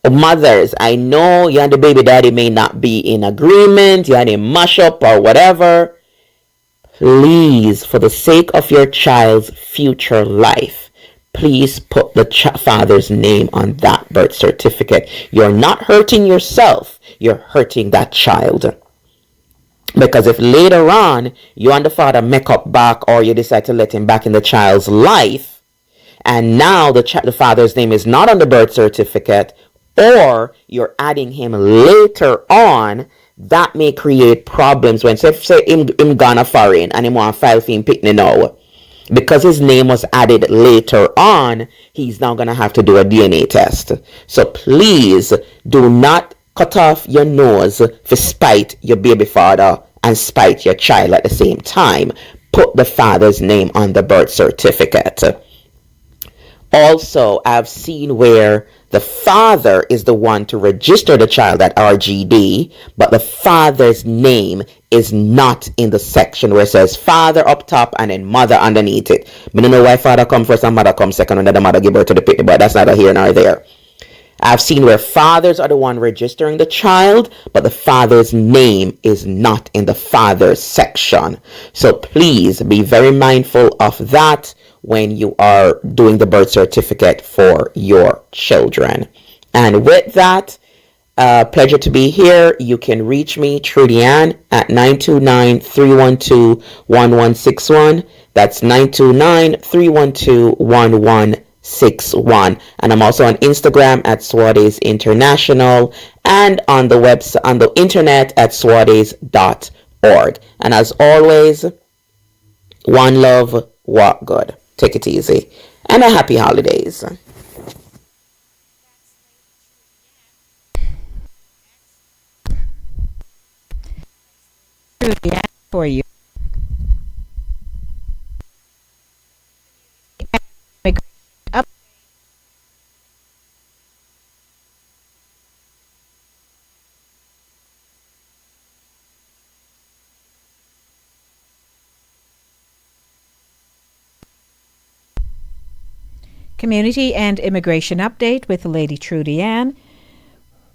[SPEAKER 9] mothers, I know you and the baby daddy may not be in agreement, you had a mash up or whatever. Please, for the sake of your child's future life, please put the father's name on that birth certificate. You're not hurting yourself, you're hurting that child. Because if later on you and the father make up back, or you decide to let him back in the child's life, and now the father's name is not on the birth certificate, or you're adding him later on, that may create problems when say him gone a foreign and him want to file for him picnic now. Because his name was added later on, he's now going to have to do a DNA test. So please do not cut off your nose for spite your baby father and spite your child at the same time. Put the father's name on the birth certificate. Also, I've seen where the father is the one to register the child at RGD, but the father's name is not in the section where it says father up top and then mother underneath it. I don't know why father come first and mother come second, and then the mother give birth to the baby, but that's neither here nor there. I've seen where fathers are the one registering the child, but the father's name is not in the father's section. So please be very mindful of that when you are doing the birth certificate for your children. And with that, pleasure to be here. You can reach me, Trudy Ann, at 929-312-1161. That's 929-312-1161. And I'm also on Instagram at Swades International and on the website on the internet at swades.org. And as always, one love, walk good. Take it easy. And a happy holidays.
[SPEAKER 5] For you. Community and Immigration Update with Lady Trudy Ann.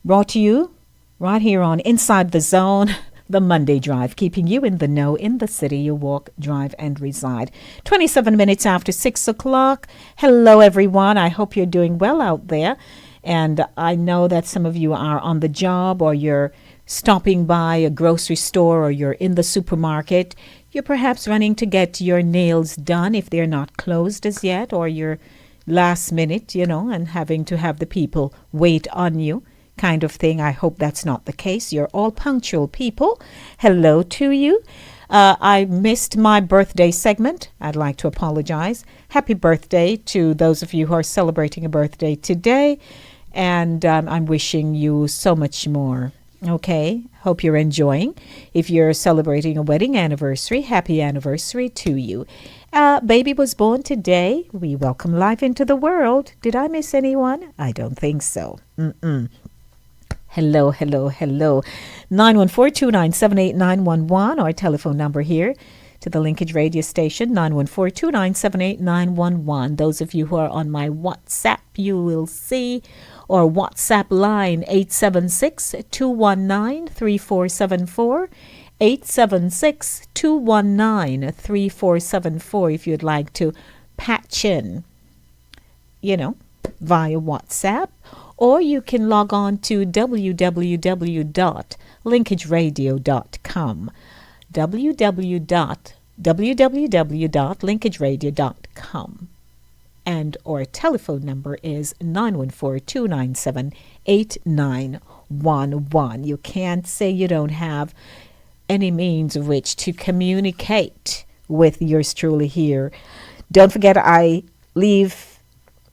[SPEAKER 5] Brought to you right here on Inside the Zone, the Monday Drive, keeping you in the know in the city you walk, drive, and reside. 27 minutes after 6 o'clock. Hello, everyone. I hope you're doing well out there. And I know that some of you are on the job, or you're stopping by a grocery store, or you're in the supermarket. You're perhaps running to get your nails done if they're not closed as yet, or you're last minute, and having to have the people wait on you kind of thing. I hope that's not the case. You're all punctual people. Hello to you. I missed my birthday segment. I'd like to apologize. Happy birthday to those of you who are celebrating a birthday today. And I'm wishing you so much more. Okay, hope you're enjoying. If you're celebrating a wedding anniversary, happy anniversary to you. Baby was born today. We welcome life into the world. Did I miss anyone? I don't think so. Hello, hello, hello. 914-297-8911, our telephone number here to the Linkage Radio Station, 914-297-8911. Those of you who are on my WhatsApp, you will see, or WhatsApp line, 876-219-3474, 876-219-3474, if you'd like to patch in, via WhatsApp. Or you can log on to www.linkageradio.com. www.linkageradio.com. And our telephone number is 914-297-8911. You can't say you don't have any means of which to communicate with yours truly here. Don't forget, I leave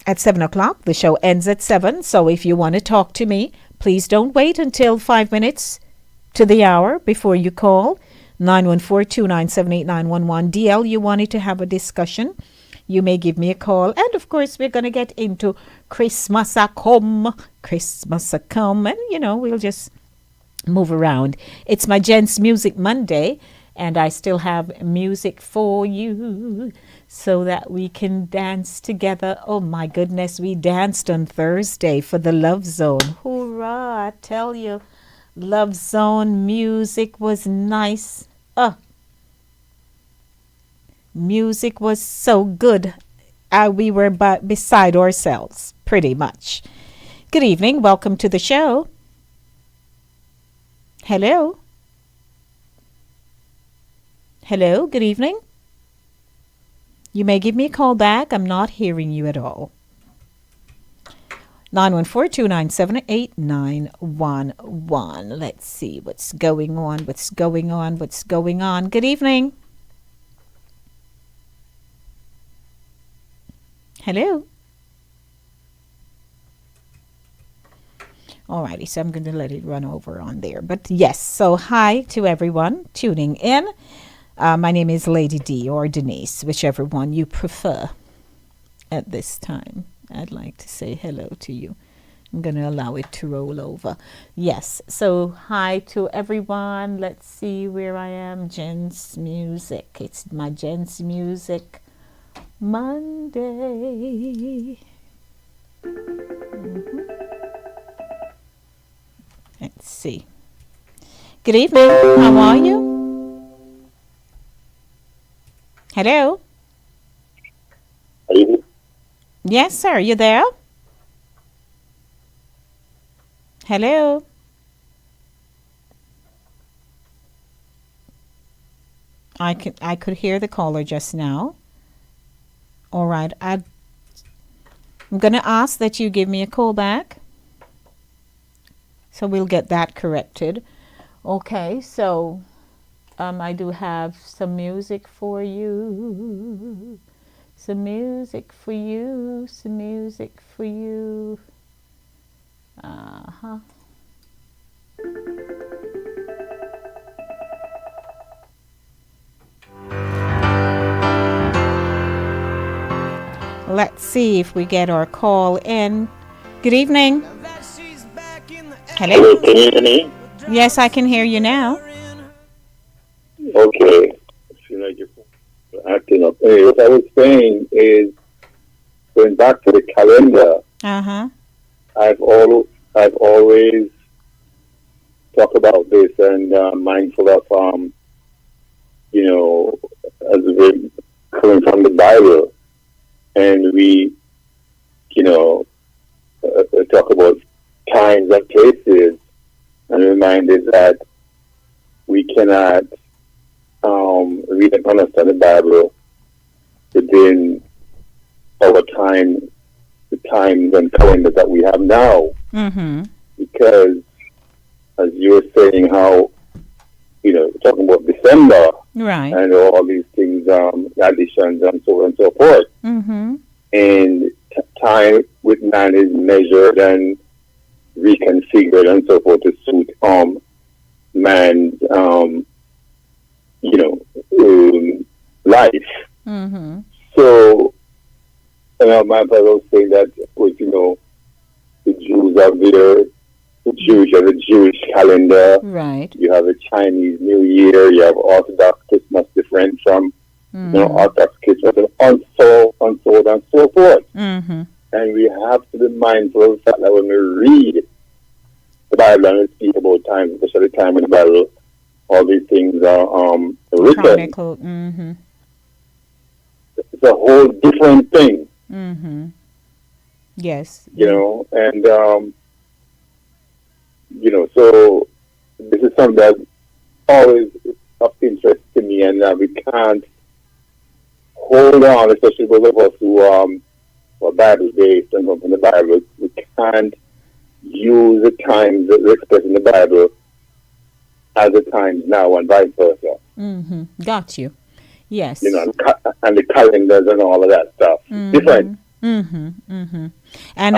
[SPEAKER 5] at 7 o'clock. The show ends at 7. So if you want to talk to me, please don't wait until 5 minutes to the hour before you call. 914-297-8911. DL, you wanted to have a discussion, you may give me a call. And of course, we're going to get into Christmas a come, and we'll just move around. It's my Gents Music Monday, and I still have music for you so that we can dance together. Oh my goodness, we danced on Thursday for the Love Zone. Hoorah, I tell you, Love Zone music was nice. Music was so good. We were beside ourselves, pretty much. Good evening. Welcome to the show. Hello. Hello. Good evening. You may give me a call back. I'm not hearing you at all. 914-297-8911. Let's see what's going on. Good evening. Hello. Alrighty, so I'm going to let it run over on there. But yes, so hi to everyone tuning in. My name is Lady D or Denise, whichever one you prefer at this time. I'd like to say hello to you. I'm going to allow it to roll over. Yes, so hi to everyone. Let's see where I am. Gents Music. It's my Gents Music Monday. Let's see. Good evening. How are you? Hello? Yes, sir. You there? Hello? I could hear the caller just now. All right. I'm going to ask that you give me a call back. So we'll get that corrected. Okay, so I do have some music for you. Some music for you. Some music for you. Uh-huh. Let's see if we get our call in. Good evening. Hello.
[SPEAKER 8] Can you hear me?
[SPEAKER 5] Yes, I can hear you now.
[SPEAKER 8] Okay. I feel like you're acting up. Hey, what I was saying is, going back to the calendar,
[SPEAKER 5] Uh-huh.
[SPEAKER 8] I've always talked about this and mindful of as we're coming from the Bible, and we talk about times and places, and reminded that we cannot read and understand the Bible within our time, the times and calendars that we have now.
[SPEAKER 5] Mm-hmm.
[SPEAKER 8] Because, as you were saying, how, talking about December
[SPEAKER 5] Right.
[SPEAKER 8] and all these things, additions and so on and so forth.
[SPEAKER 5] Mm-hmm.
[SPEAKER 8] And time with man is measured and reconfigured and so forth to suit man's life.
[SPEAKER 5] Mm-hmm.
[SPEAKER 8] So my brother was saying that, of course, the Jews have the Jewish calendar.
[SPEAKER 5] Right.
[SPEAKER 8] You have a Chinese New Year. You have Orthodox Christmas, different from Orthodox Christmas, and so on and so forth.
[SPEAKER 5] Mm-hmm.
[SPEAKER 8] And we have to be mindful of the fact that when we read the Bible and we speak about time, especially time in the Bible, all these things are written.
[SPEAKER 5] Chronicle. Mm-hmm.
[SPEAKER 8] It's a whole different thing.
[SPEAKER 5] Mm-hmm. Yes.
[SPEAKER 8] And so this is something that always of interest to me, and we can't hold on, especially those of us who are Bible based and come from the Bible. We can't use the times that we express in the Bible as the times now, and vice versa.
[SPEAKER 5] Mm-hmm. Got you. Yes.
[SPEAKER 8] And the calendars and all of that stuff.
[SPEAKER 5] Mm-hmm.
[SPEAKER 8] Different.
[SPEAKER 5] Mm-hmm. Mm-hmm. And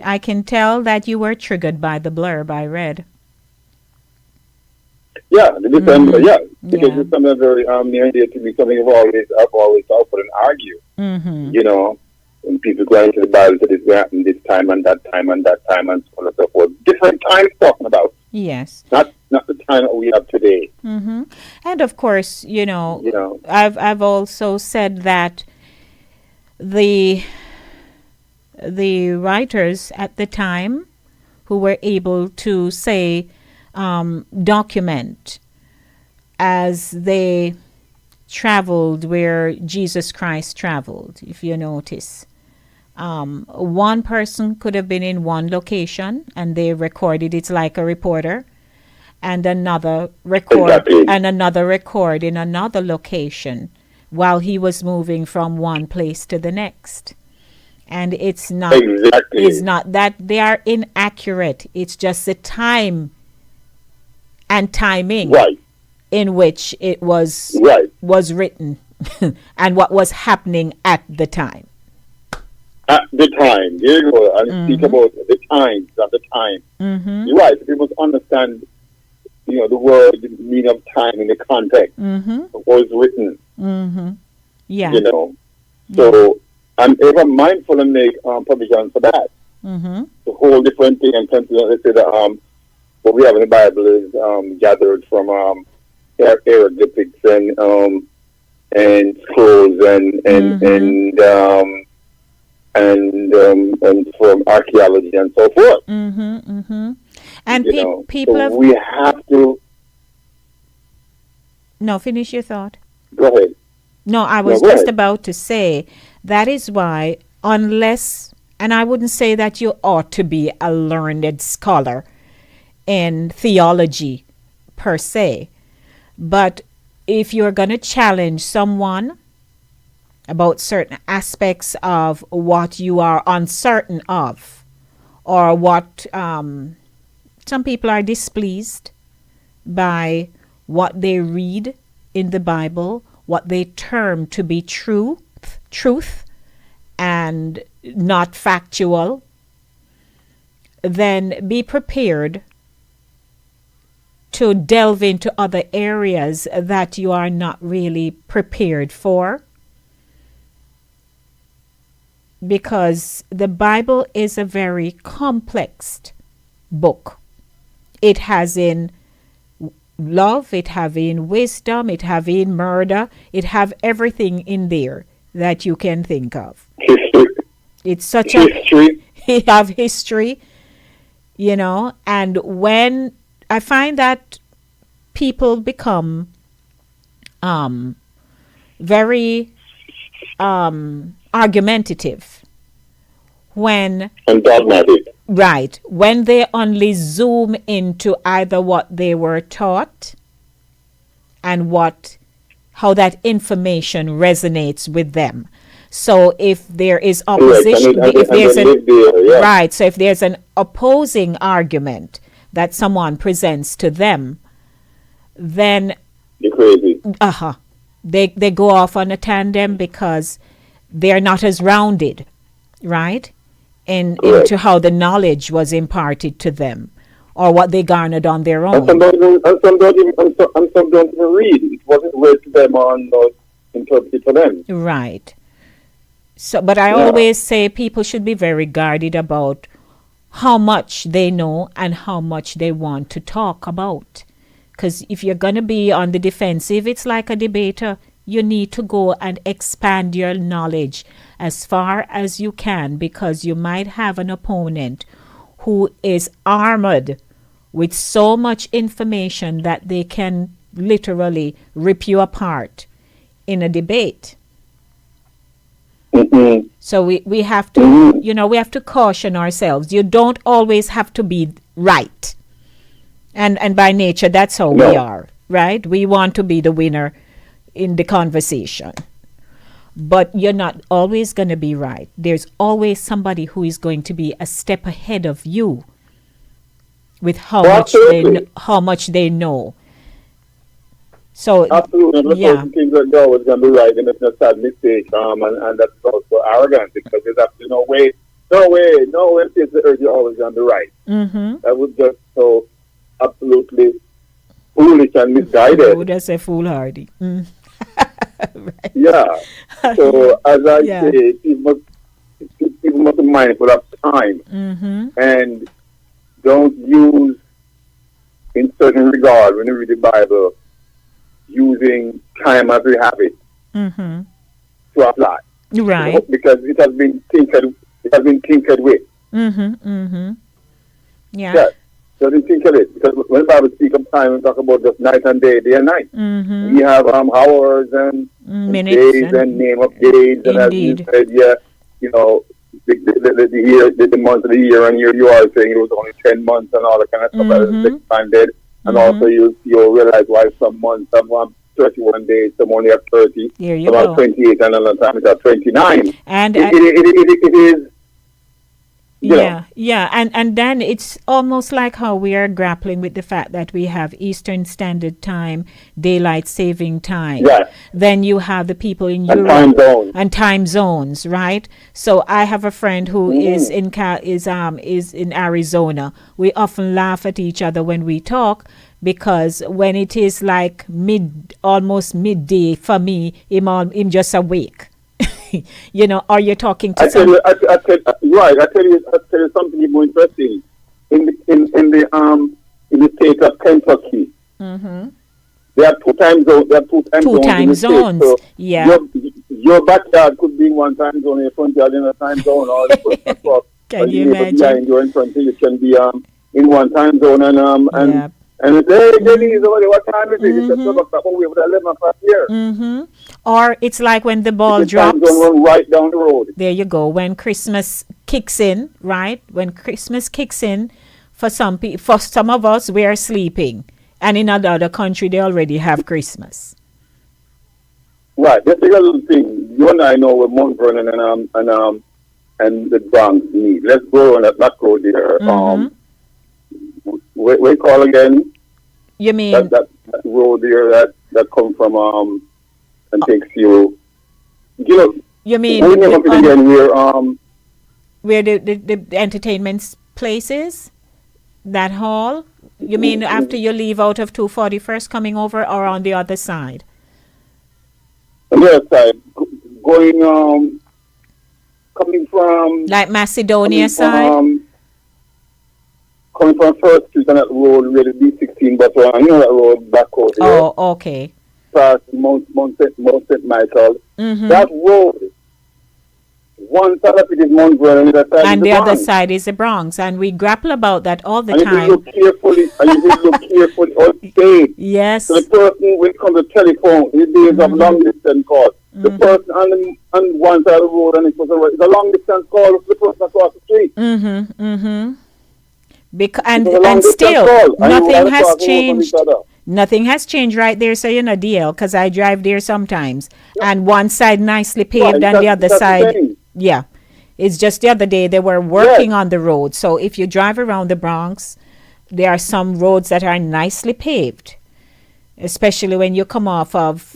[SPEAKER 5] I can tell that you were triggered by the blurb I read.
[SPEAKER 8] Yeah, the December. Yeah, because
[SPEAKER 5] Yeah.
[SPEAKER 8] it's something very near and dear to me. Something I've always thought and argue.
[SPEAKER 5] Mm-hmm.
[SPEAKER 8] When people go into the Bible, so this will happen this time and that time and that time and so on and so forth. Different times talking about.
[SPEAKER 5] Yes.
[SPEAKER 8] Not the time that we have today.
[SPEAKER 5] Mm-hmm. And of course, I've also said that the writers at the time who were able to say document as they traveled where Jesus Christ traveled, if you notice. One person could have been in one location and they recorded it like a reporter, and another record in another location while he was moving from one place to the next. And it's not that they are inaccurate. It's just the time and timing in which it was written and what was happening at the time.
[SPEAKER 8] At the time, there you go. And speak about the times at the time.
[SPEAKER 5] Mm-hmm.
[SPEAKER 8] You're right. People must understand, the word, the meaning of time in the context of what is written.
[SPEAKER 5] Mm-hmm. Yeah.
[SPEAKER 8] So I'm ever mindful and make provision for that.
[SPEAKER 5] Mm-hmm.
[SPEAKER 8] The whole different thing, and something that they say that what we have in the Bible is gathered from hieroglyphics and scrolls and from archaeology and so forth.
[SPEAKER 5] Mm-hmm. Mm-hmm. And people
[SPEAKER 8] so
[SPEAKER 5] have.
[SPEAKER 8] We have to.
[SPEAKER 5] No, finish your thought.
[SPEAKER 8] Go ahead.
[SPEAKER 5] No, I was just about to say that is why, unless, and I wouldn't say that you ought to be a learned scholar in theology per se, but if you're going to challenge someone about certain aspects of what you are uncertain of, or what some people are displeased by what they read in the Bible, what they term to be truth and not factual, then be prepared to delve into other areas that you are not really prepared for. Because the Bible is a very complex book. It has in love, it have in wisdom, it have in murder, it have everything in there that you can think of.
[SPEAKER 8] History.
[SPEAKER 5] It's such
[SPEAKER 8] History.
[SPEAKER 5] It have history, you know, and when I find that people become very argumentative when
[SPEAKER 8] And dogmatic.
[SPEAKER 5] right, when they only zoom into either what they were taught and how that information resonates with them. So if there is opposition, right, so if there's an opposing argument that someone presents to them, then
[SPEAKER 8] You're crazy.
[SPEAKER 5] they go off on a tandem because they're not as rounded, right? Into how the knowledge was imparted to them or what they garnered on their own.
[SPEAKER 8] And some don't even read. It wasn't read to them on interpreted for them.
[SPEAKER 5] Right. So, but I always say people should be very guarded about how much they know and how much they want to talk about. Because if you're going to be on the defensive, it's like a debater. You need to go and expand your knowledge as far as you can, because you might have an opponent who is armored with so much information that they can literally rip you apart in a debate. So we have to, we have to caution ourselves. You don't always have to be right. And by nature, that's how we are, right? We want to be the winner in the conversation. But you're not always going to be right. There's always somebody who is going to be a step ahead of you with how much they know. So
[SPEAKER 8] absolutely, the person thinks that they're always going to be right, and it's a sad mistake, and that's also arrogant, because there's absolutely no way it is the earth, you're always going to be right. That was just so absolutely foolish and misguided.
[SPEAKER 5] Would I say foolhardy? Right.
[SPEAKER 8] Yeah. So as I say, people must be mindful of time and don't use, in certain regard, when you read the Bible, using time as we have it to apply.
[SPEAKER 5] Right.
[SPEAKER 8] Because it has been tinkered with.
[SPEAKER 5] Yeah.
[SPEAKER 8] Yes. So they think of it, because when the Bible speaks of time, we talk about just night and day, day and night. We have hours and
[SPEAKER 5] minutes
[SPEAKER 8] days and name of days, and as you said, the year, the month of the year, and you are saying it was only 10 months and all that kind of stuff. At the same time, did, and also you'll realize why some months have 31 days, some only have 30, some have 28, and another time it's at 29.
[SPEAKER 5] And
[SPEAKER 8] it is.
[SPEAKER 5] And then it's almost like how we are grappling with the fact that we have Eastern Standard Time, Daylight Saving Time.
[SPEAKER 8] Yes.
[SPEAKER 5] Then you have the people in
[SPEAKER 8] and
[SPEAKER 5] Europe
[SPEAKER 8] and
[SPEAKER 5] time zones, right? So I have a friend who is in Arizona. We often laugh at each other when we talk, because when it is like almost midday for me, I'm just awake. Or you're talking to
[SPEAKER 8] I tell you something more interesting. In the state of Kentucky, there are two time zones.
[SPEAKER 5] Zones.
[SPEAKER 8] So
[SPEAKER 5] yeah.
[SPEAKER 8] Your backyard could be in one time zone, your front yard in a time zone, or
[SPEAKER 5] can you imagine?
[SPEAKER 8] Your in front, you can be in one time zone, and what time is it? It's 12 o'clock, we have 11 o'clock here.
[SPEAKER 5] Or it's like when the ball drops.
[SPEAKER 8] Run right down the road.
[SPEAKER 5] There you go. When Christmas kicks in, right? When Christmas kicks in, for some of us, we are sleeping, and in another country, they already have Christmas.
[SPEAKER 8] Right. That's the other thing. you and I know where Mount Vernon and the Bronx meet. Let's go on that road there. We call again.
[SPEAKER 5] You mean
[SPEAKER 8] that road there that come from and takes you. You know.
[SPEAKER 5] You mean
[SPEAKER 8] we never forget again
[SPEAKER 5] where the entertainment place is? That hall? You mean after you leave out of 241st coming over, or on the other side?
[SPEAKER 8] On the other side, going coming from
[SPEAKER 5] like Macedonia side.
[SPEAKER 8] Coming from First Street on that road where the B16 but you know that road back over there.
[SPEAKER 5] Oh, okay.
[SPEAKER 8] Past Mount St. Michael. That road, one side of it is Mount Vernon, and the
[SPEAKER 5] other side is the Bronx, and we grapple about that all the time.
[SPEAKER 8] You look carefully, all day.
[SPEAKER 5] Yes.
[SPEAKER 8] So the person will come to telephone in the days of long distance calls. The person on one side of the road and it's a long distance call of the person across the street.
[SPEAKER 5] And still, nothing has changed. Nothing has changed right there, so you know, DL, because I drive there sometimes. Yeah. And one side nicely paved and the other side, yeah. It's just the other day they were working on the road. So if you drive around the Bronx, there are some roads that are nicely paved. Especially when you come off of,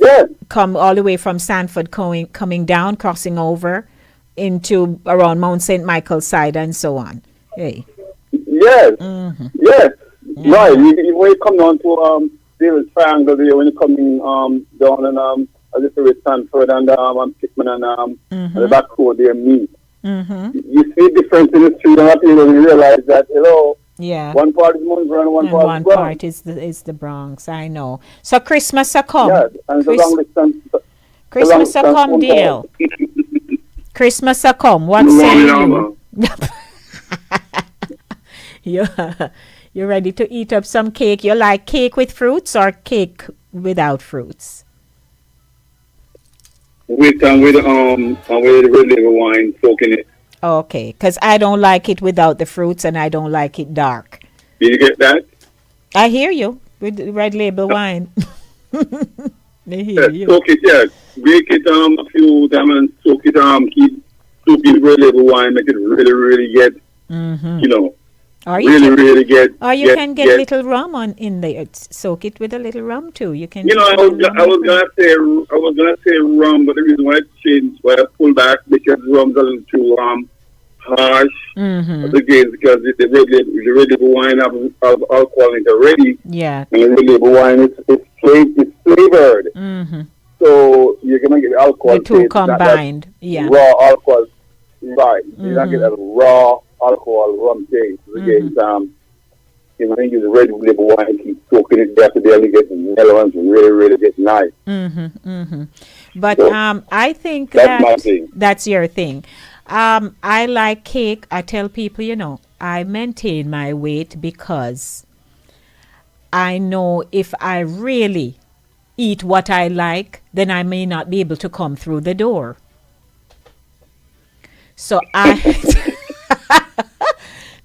[SPEAKER 5] come all the way from Sanford coming down, crossing over into around Mount St. Michael's side and so on. Hey.
[SPEAKER 8] Yes. Yes. Right. When you come down to Davis Triangle there, when you're coming down and as if with Sanford and Pittman and the back road there meet. You see difference in the street and you realize that one part is Mount Vernon, one part
[SPEAKER 5] is the Bronx. I know. So Christmas a come.
[SPEAKER 8] Yes, and
[SPEAKER 5] Christmas a come, deal. Christmas a come. What say you? You're ready to eat up some cake. You like cake with fruits or cake without fruits?
[SPEAKER 8] With the red label wine soaking it.
[SPEAKER 5] Okay, because I don't like it without the fruits and I don't like it dark.
[SPEAKER 8] Did you get that?
[SPEAKER 5] I hear you with the red label wine. I hear you.
[SPEAKER 8] Soak it, Break it a few times and soak it. Keep soaking red label wine. Make it really get,
[SPEAKER 5] Or you can get little rum in there. Soak it with a little rum too. You can.
[SPEAKER 8] I was gonna say rum, but the reason why I pulled back because rum's a little too harsh. Again, because the red label wine have alcohol in it already.
[SPEAKER 5] Yeah.
[SPEAKER 8] And the red label wine it's flavored. So you're gonna get alcohol.
[SPEAKER 5] The two combined.
[SPEAKER 8] Raw alcohol. Right. You're not getting raw alcohol rum taste. Again, when you use red label wine, keep soaking it there to barely get mellow and really get nice.
[SPEAKER 5] But
[SPEAKER 8] so,
[SPEAKER 5] I think that's your thing. I like cake. I tell people, I maintain my weight because I know if I really eat what I like, then I may not be able to come through the door. So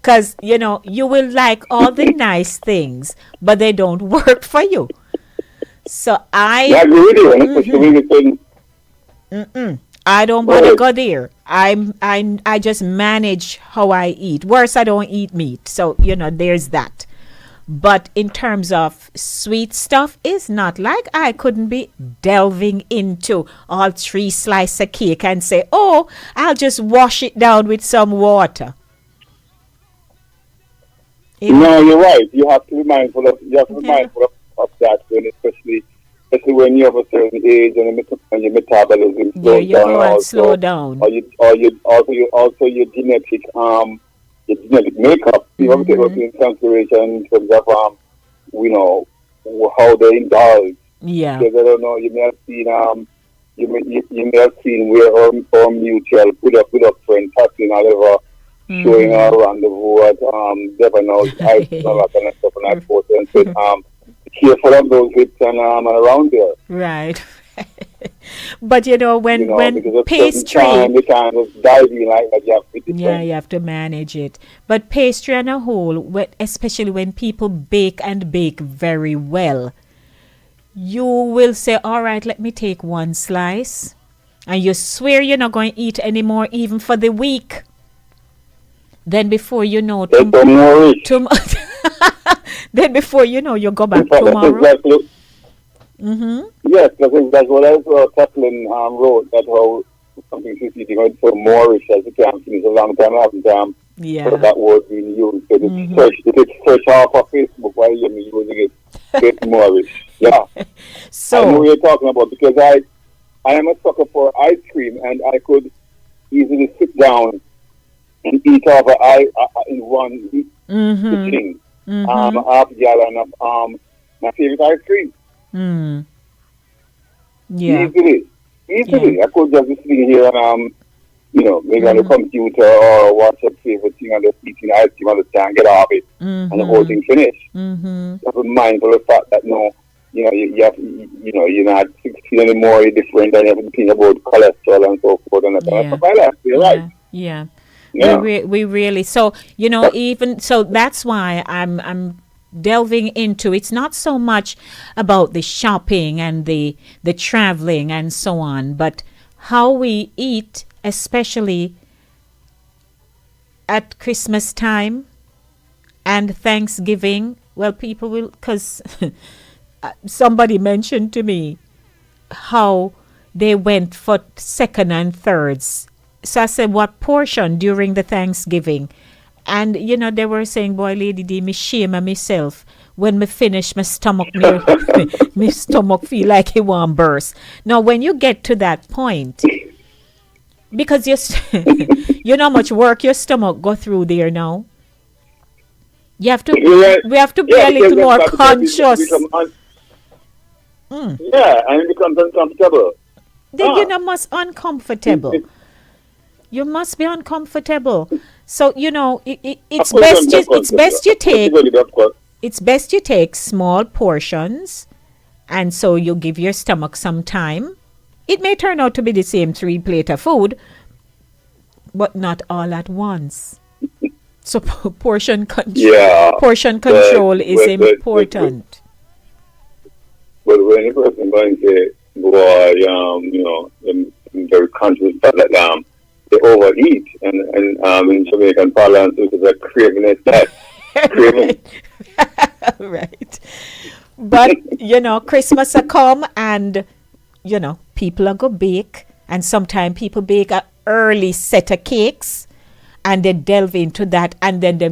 [SPEAKER 5] because, you will like all the nice things, but they don't work for you. So I don't want to go there. I just manage how I eat. Worse, I don't eat meat. So, there's that. But in terms of sweet stuff, it's not like I couldn't be delving into all 3 slices of cake and say, oh, I'll just wash it down with some water.
[SPEAKER 8] No, you're right. You have to be mindful of that, especially when you have a certain age and your metabolism
[SPEAKER 5] slow down.
[SPEAKER 8] Or your genetic makeup. You have to take into consideration in terms of how they indulge.
[SPEAKER 5] Yeah.
[SPEAKER 8] Because I don't know, you may have seen you may have seen where our mutual put up friend Kathleen Oliver showing her around the world, Devon's ice and all that kind of stuff, and I thought and said, careful of those hips and around there.
[SPEAKER 5] Right. But when pastry,
[SPEAKER 8] you can't just dive in like that.
[SPEAKER 5] You have to manage it. But pastry on a whole, especially when people bake very well, you will say, all right, let me take one slice. and you swear you're not going to eat anymore even for the week. Then before you know, then before you know, you go back tomorrow.
[SPEAKER 8] Yes, that's what I saw Kathleen wrote, that how something she's eating out so Moorish as it can finish a long time after time.
[SPEAKER 5] Yeah.
[SPEAKER 8] So that word being used. So it's fresh off of Facebook while you're using it. It's Moorish. Yeah.
[SPEAKER 5] So
[SPEAKER 8] I know what you're talking about, because I am a sucker for ice cream, and I could easily sit down and eat over in one sitting. Half gallon of my favorite ice cream.
[SPEAKER 5] Yeah.
[SPEAKER 8] Easily. I could just be sitting here and maybe on the computer or watch a favorite thing and just eating ice cream all the time, get off it, and the whole thing finished. Just be mindful of the fact that you're not 16 anymore, you're different, and you have to think about cholesterol and so forth and that kind of stuff like that. You're right.
[SPEAKER 5] Yeah.
[SPEAKER 8] Yeah.
[SPEAKER 5] We really, so even so, that's why I'm delving into, it's not so much about the shopping and the traveling and so on, but how we eat, especially at Christmas time and Thanksgiving. Well, people will, because somebody mentioned to me how they went for second and thirds. So I said, what portion during the Thanksgiving? And, they were saying, boy, Lady D, me shame myself. When me finish, my stomach, my stomach feel like it won't burst. Now, when you get to that point, because you know how much work your stomach go through there now. We have to be a little more conscious.
[SPEAKER 8] Yeah, and it becomes uncomfortable.
[SPEAKER 5] Then you must uncomfortable. You must be uncomfortable. So it's best you take small portions, and so you give your stomach some time. It may turn out to be the same 3 plate of food, but not all at once. So portion control is important.
[SPEAKER 8] But when a person going to say, boy, I'm very conscious about that they overeat, and in Jamaican parlance, which is a craviness that craving.
[SPEAKER 5] Right. But Christmas will come, and people are go bake, and sometimes people bake a early set of cakes, and they delve into that, and then they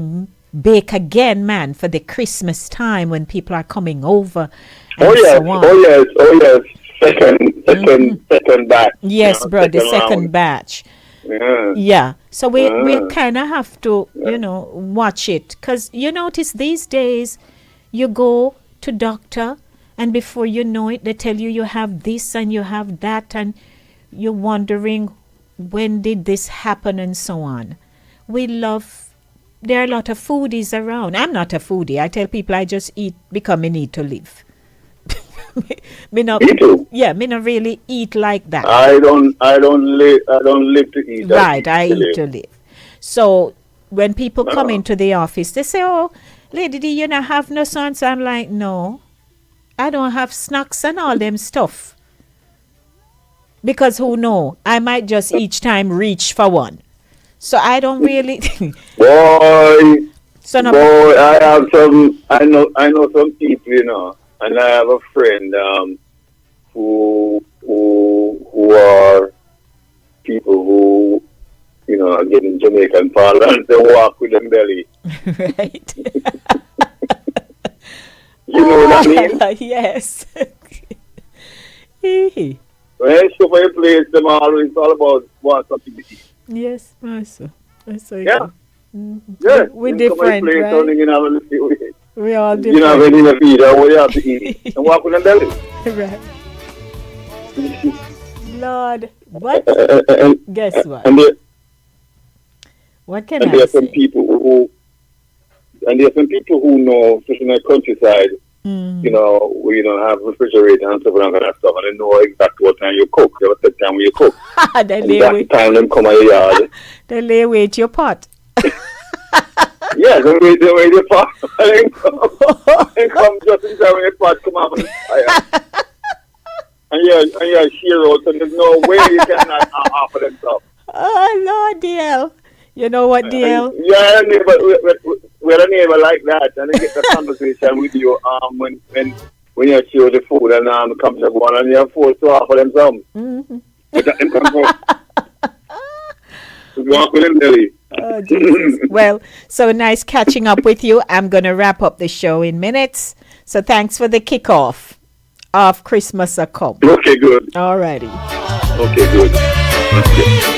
[SPEAKER 5] bake again, man, for the Christmas time when people are coming over.
[SPEAKER 8] Oh yes. Second batch.
[SPEAKER 5] Yes, bro, the second batch. Yeah. So we kind of have to, watch it. Because you notice these days, you go to doctor, and before you know it, they tell you have this and you have that, and you're wondering, when did this happen and so on. There are a lot of foodies around. I'm not a foodie. I tell people I just eat because I need to live. Me not really eat like that.
[SPEAKER 8] I don't live to eat.
[SPEAKER 5] Right, I eat to live. So when people come into the office, they say, "Oh, Lady D, you not have no sons?" I'm like, "No, I don't have snacks and all them stuff." Because who know? I might just each time reach for one. So I don't really
[SPEAKER 8] Boy, I have some I know some people, and I have a friend who are people who are getting Jamaican parlance and walk with them belly.
[SPEAKER 5] Right.
[SPEAKER 8] You know what I mean?
[SPEAKER 5] Yes.
[SPEAKER 8] When I show for a place, them always all about what something to eat.
[SPEAKER 5] Yes, Master.
[SPEAKER 8] Yeah.
[SPEAKER 5] Yeah. We're different, right? We all different.
[SPEAKER 8] You know, when you feed her, what you have to eat and walk with them belly.
[SPEAKER 5] Right. Lord, what? Guess what? What can I say?
[SPEAKER 8] There are some people who know, especially in the countryside, where you don't have refrigerator and stuff and all that stuff, and they know exactly what time you cook. They have a set time when you cook. That time them come out your yard.
[SPEAKER 5] They lay wait your pot.
[SPEAKER 8] Yeah, they wait your pot. And come just in time when your pot come up on the fire. and you're a hero, so there's no way you cannot offer them stuff.
[SPEAKER 5] Oh, Lord, DL. You know what, DL?
[SPEAKER 8] Yeah, we're a neighbor like that, and I get the conversation with you when you share the food and come to one and you're forced to offer them some.
[SPEAKER 5] Mm-hmm.
[SPEAKER 8] Walk with him, Nelly.
[SPEAKER 5] Oh, Jesus. Well, so nice catching up with you. I'm going to wrap up the show in minutes. So thanks for the kickoff of Christmas a Come.
[SPEAKER 8] Okay, good.
[SPEAKER 5] All righty.
[SPEAKER 8] Okay, good. Okay.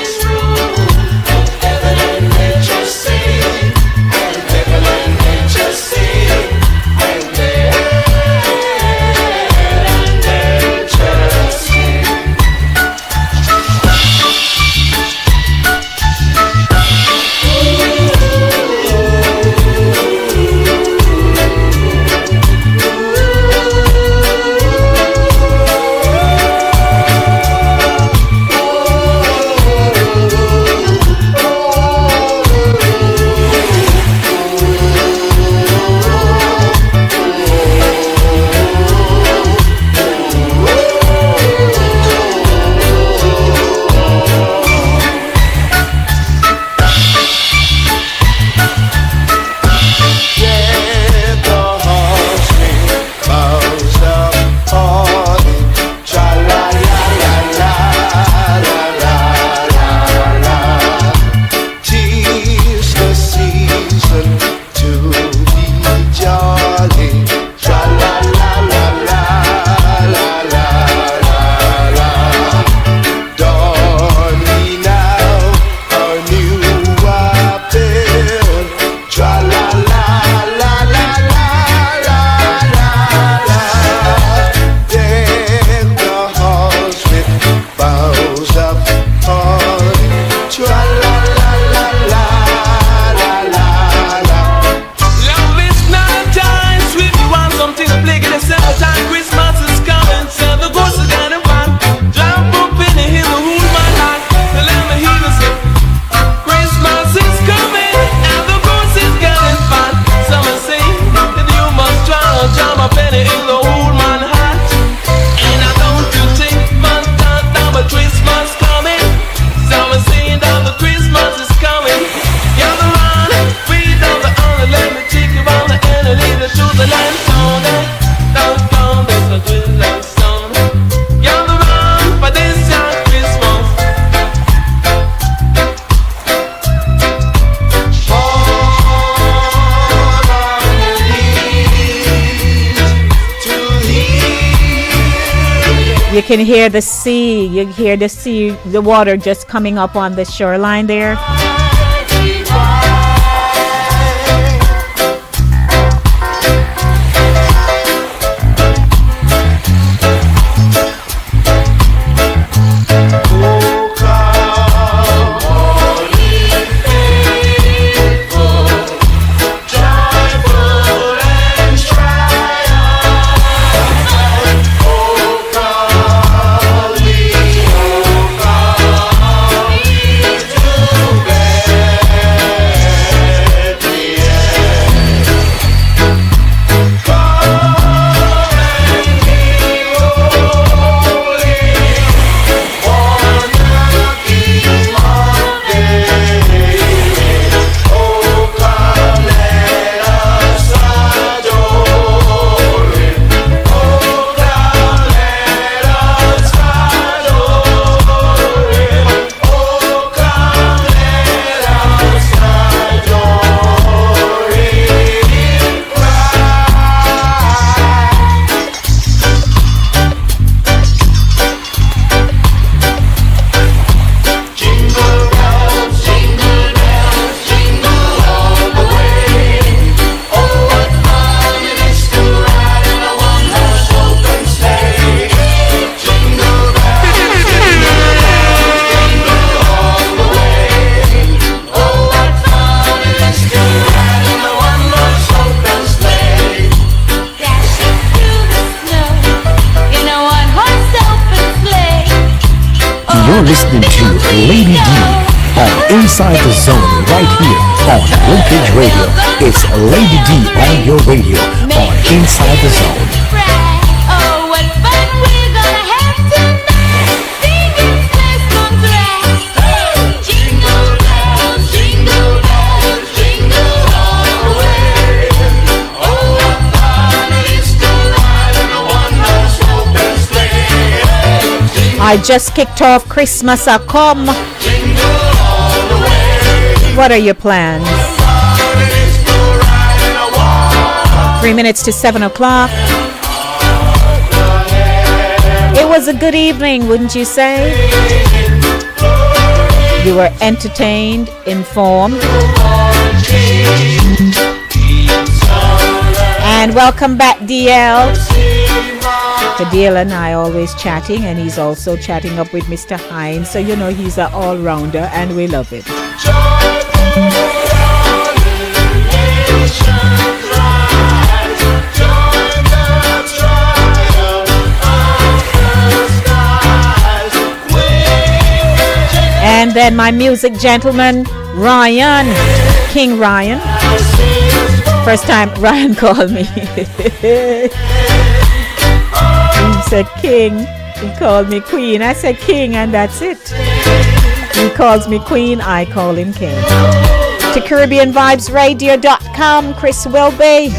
[SPEAKER 5] You can hear the sea. You hear the sea, the water just coming up on the shoreline there.
[SPEAKER 3] You're listening to Lady D on Inside the Zone right here on Linkage Radio. It's Lady D on your radio on Inside the Zone.
[SPEAKER 10] Oh, what fun we're gonna have
[SPEAKER 5] I just kicked off Christmas a come. What are your plans? 3 minutes to 7 o'clock. It was a good evening, wouldn't you say? You were entertained, informed. And welcome back, DL. DL and I always chatting, and he's also chatting up with Mr. Hines. So you know he's an all-rounder, and we love it. And then my music gentleman, Ryan, King Ryan. First time Ryan called me. He said King. He called me Queen. I said King, and that's it. He calls me Queen. I call him King. To CaribbeanVibesRadio.com, Chris Wilby.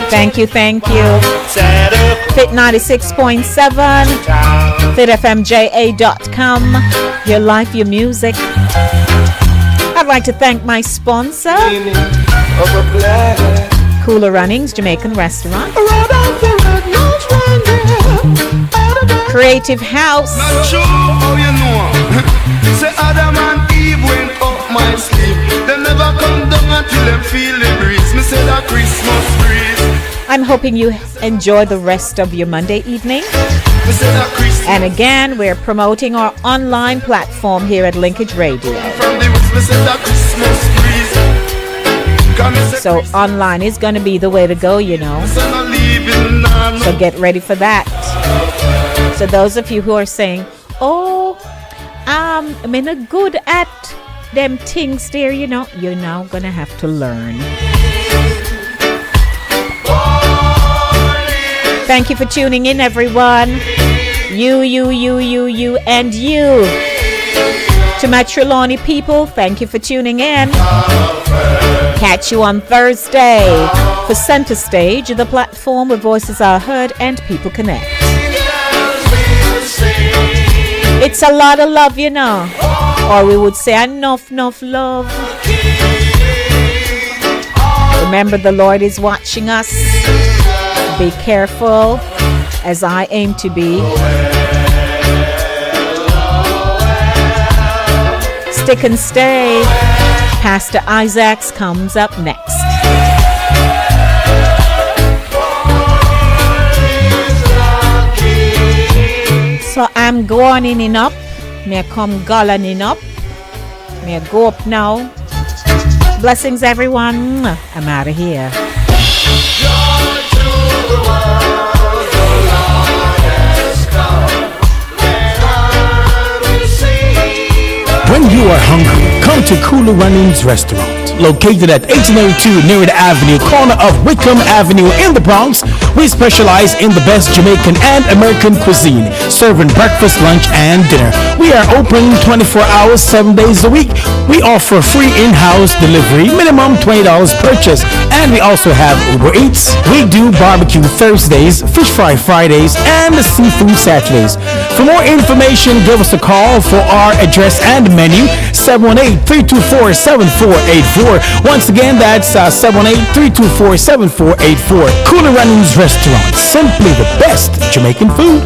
[SPEAKER 5] Thank you. Fit 96.7, FitFMJA.com. Your life, your music. I'd like to thank my sponsor, Cooler Runnings Jamaican Restaurant, Creative House,
[SPEAKER 2] Say Adam and Eve went up my sleep. They never come down until them feel the breeze. Me say that Christmas breeze.
[SPEAKER 5] I'm hoping you enjoy the rest of your Monday evening.
[SPEAKER 2] Me say that Christmas.
[SPEAKER 5] And again, we're promoting our online platform here at Linkage Radio.
[SPEAKER 2] From the woods, me say that Christmas breeze. Come me say
[SPEAKER 5] So online is going to be the way to go, you know.
[SPEAKER 2] Christmas, no leaving, nah,
[SPEAKER 5] So get ready for that. So those of you who are saying, oh, I'm not good at them things there, you know, you're now going to have to learn. Thank you for tuning in, everyone. You, and you. To my Trelawney people, thank you for tuning in. Catch you on Thursday for Center Stage, the platform where voices are heard and people connect. It's a lot of love, you know. Or we would say enough love. Remember, the Lord is watching us. Be careful, as I aim to be. Stick and stay. Pastor Isaacs comes up next. So I'm going in up. May I come galloning up. May I go up now. Blessings, everyone. I'm out of here.
[SPEAKER 3] When you are hungry, come to Cooler Runnings Restaurant. Located at 1802 Nerid Avenue, corner of Wickham Avenue in the Bronx, we specialize in the best Jamaican and American cuisine, serving breakfast, lunch, and dinner. We are open 24 hours, 7 days a week. We offer free in-house delivery, minimum $20 purchase, and we also have Uber Eats. We do barbecue Thursdays, fish fry Fridays, and seafood Saturdays. For more information, give us a call for our address and menu, 718-324-7484. Once again, that's 718-324-7484. Cooler Runnings Restaurant, simply the best Jamaican food.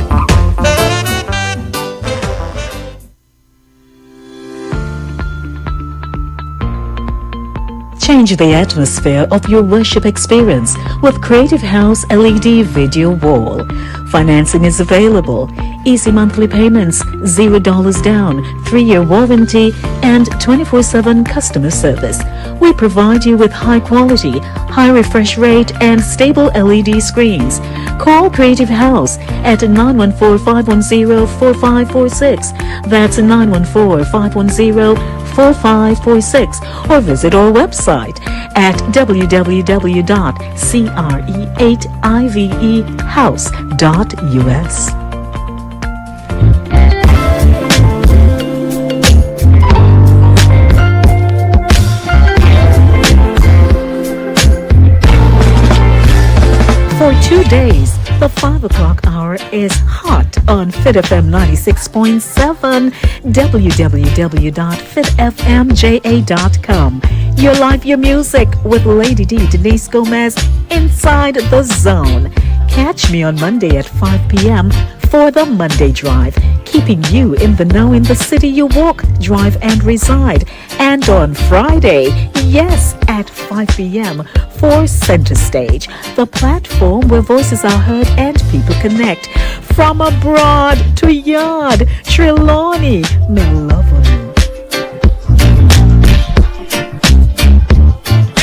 [SPEAKER 4] Change the atmosphere of your worship experience with Creative House LED Video Wall. Financing is available. Easy monthly payments, $0 down, 3-year warranty, and 24/7 customer service. We provide you with high quality, high refresh rate, and stable LED screens. Call Creative House at 914-510-4546. That's 914-510-4546. Or visit our website at www.cre8ivehouse.us. For 2 days, The 5 o'clock hour is hot on Fit FM 96.7, www.fitfmja.com. Your life, your music with Lady D, Denise Gomez, Inside the Zone. Catch me on Monday at 5 p.m. for the Monday Drive, keeping you in the know in the city you walk, drive, and reside. And on Friday, yes, at 5 p.m. for Center Stage, the platform where voices are heard and people connect. From abroad to yard, Trelawney, me love you.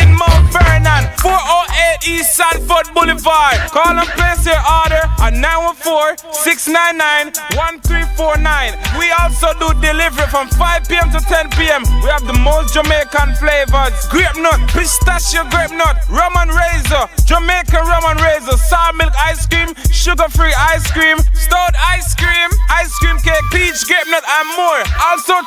[SPEAKER 10] In Mount Vernon, 408 East Sanford Boulevard. Call and place your order at 914-699-1349. We also do delivery from 5 p.m. to 10 p.m. We have the most Jamaican flavors: grape nut, pistachio grape nut, rum and razor, Jamaican rum and razor, sour milk ice cream, sugar-free ice cream, stout ice cream cake, peach grape nut, and more. Also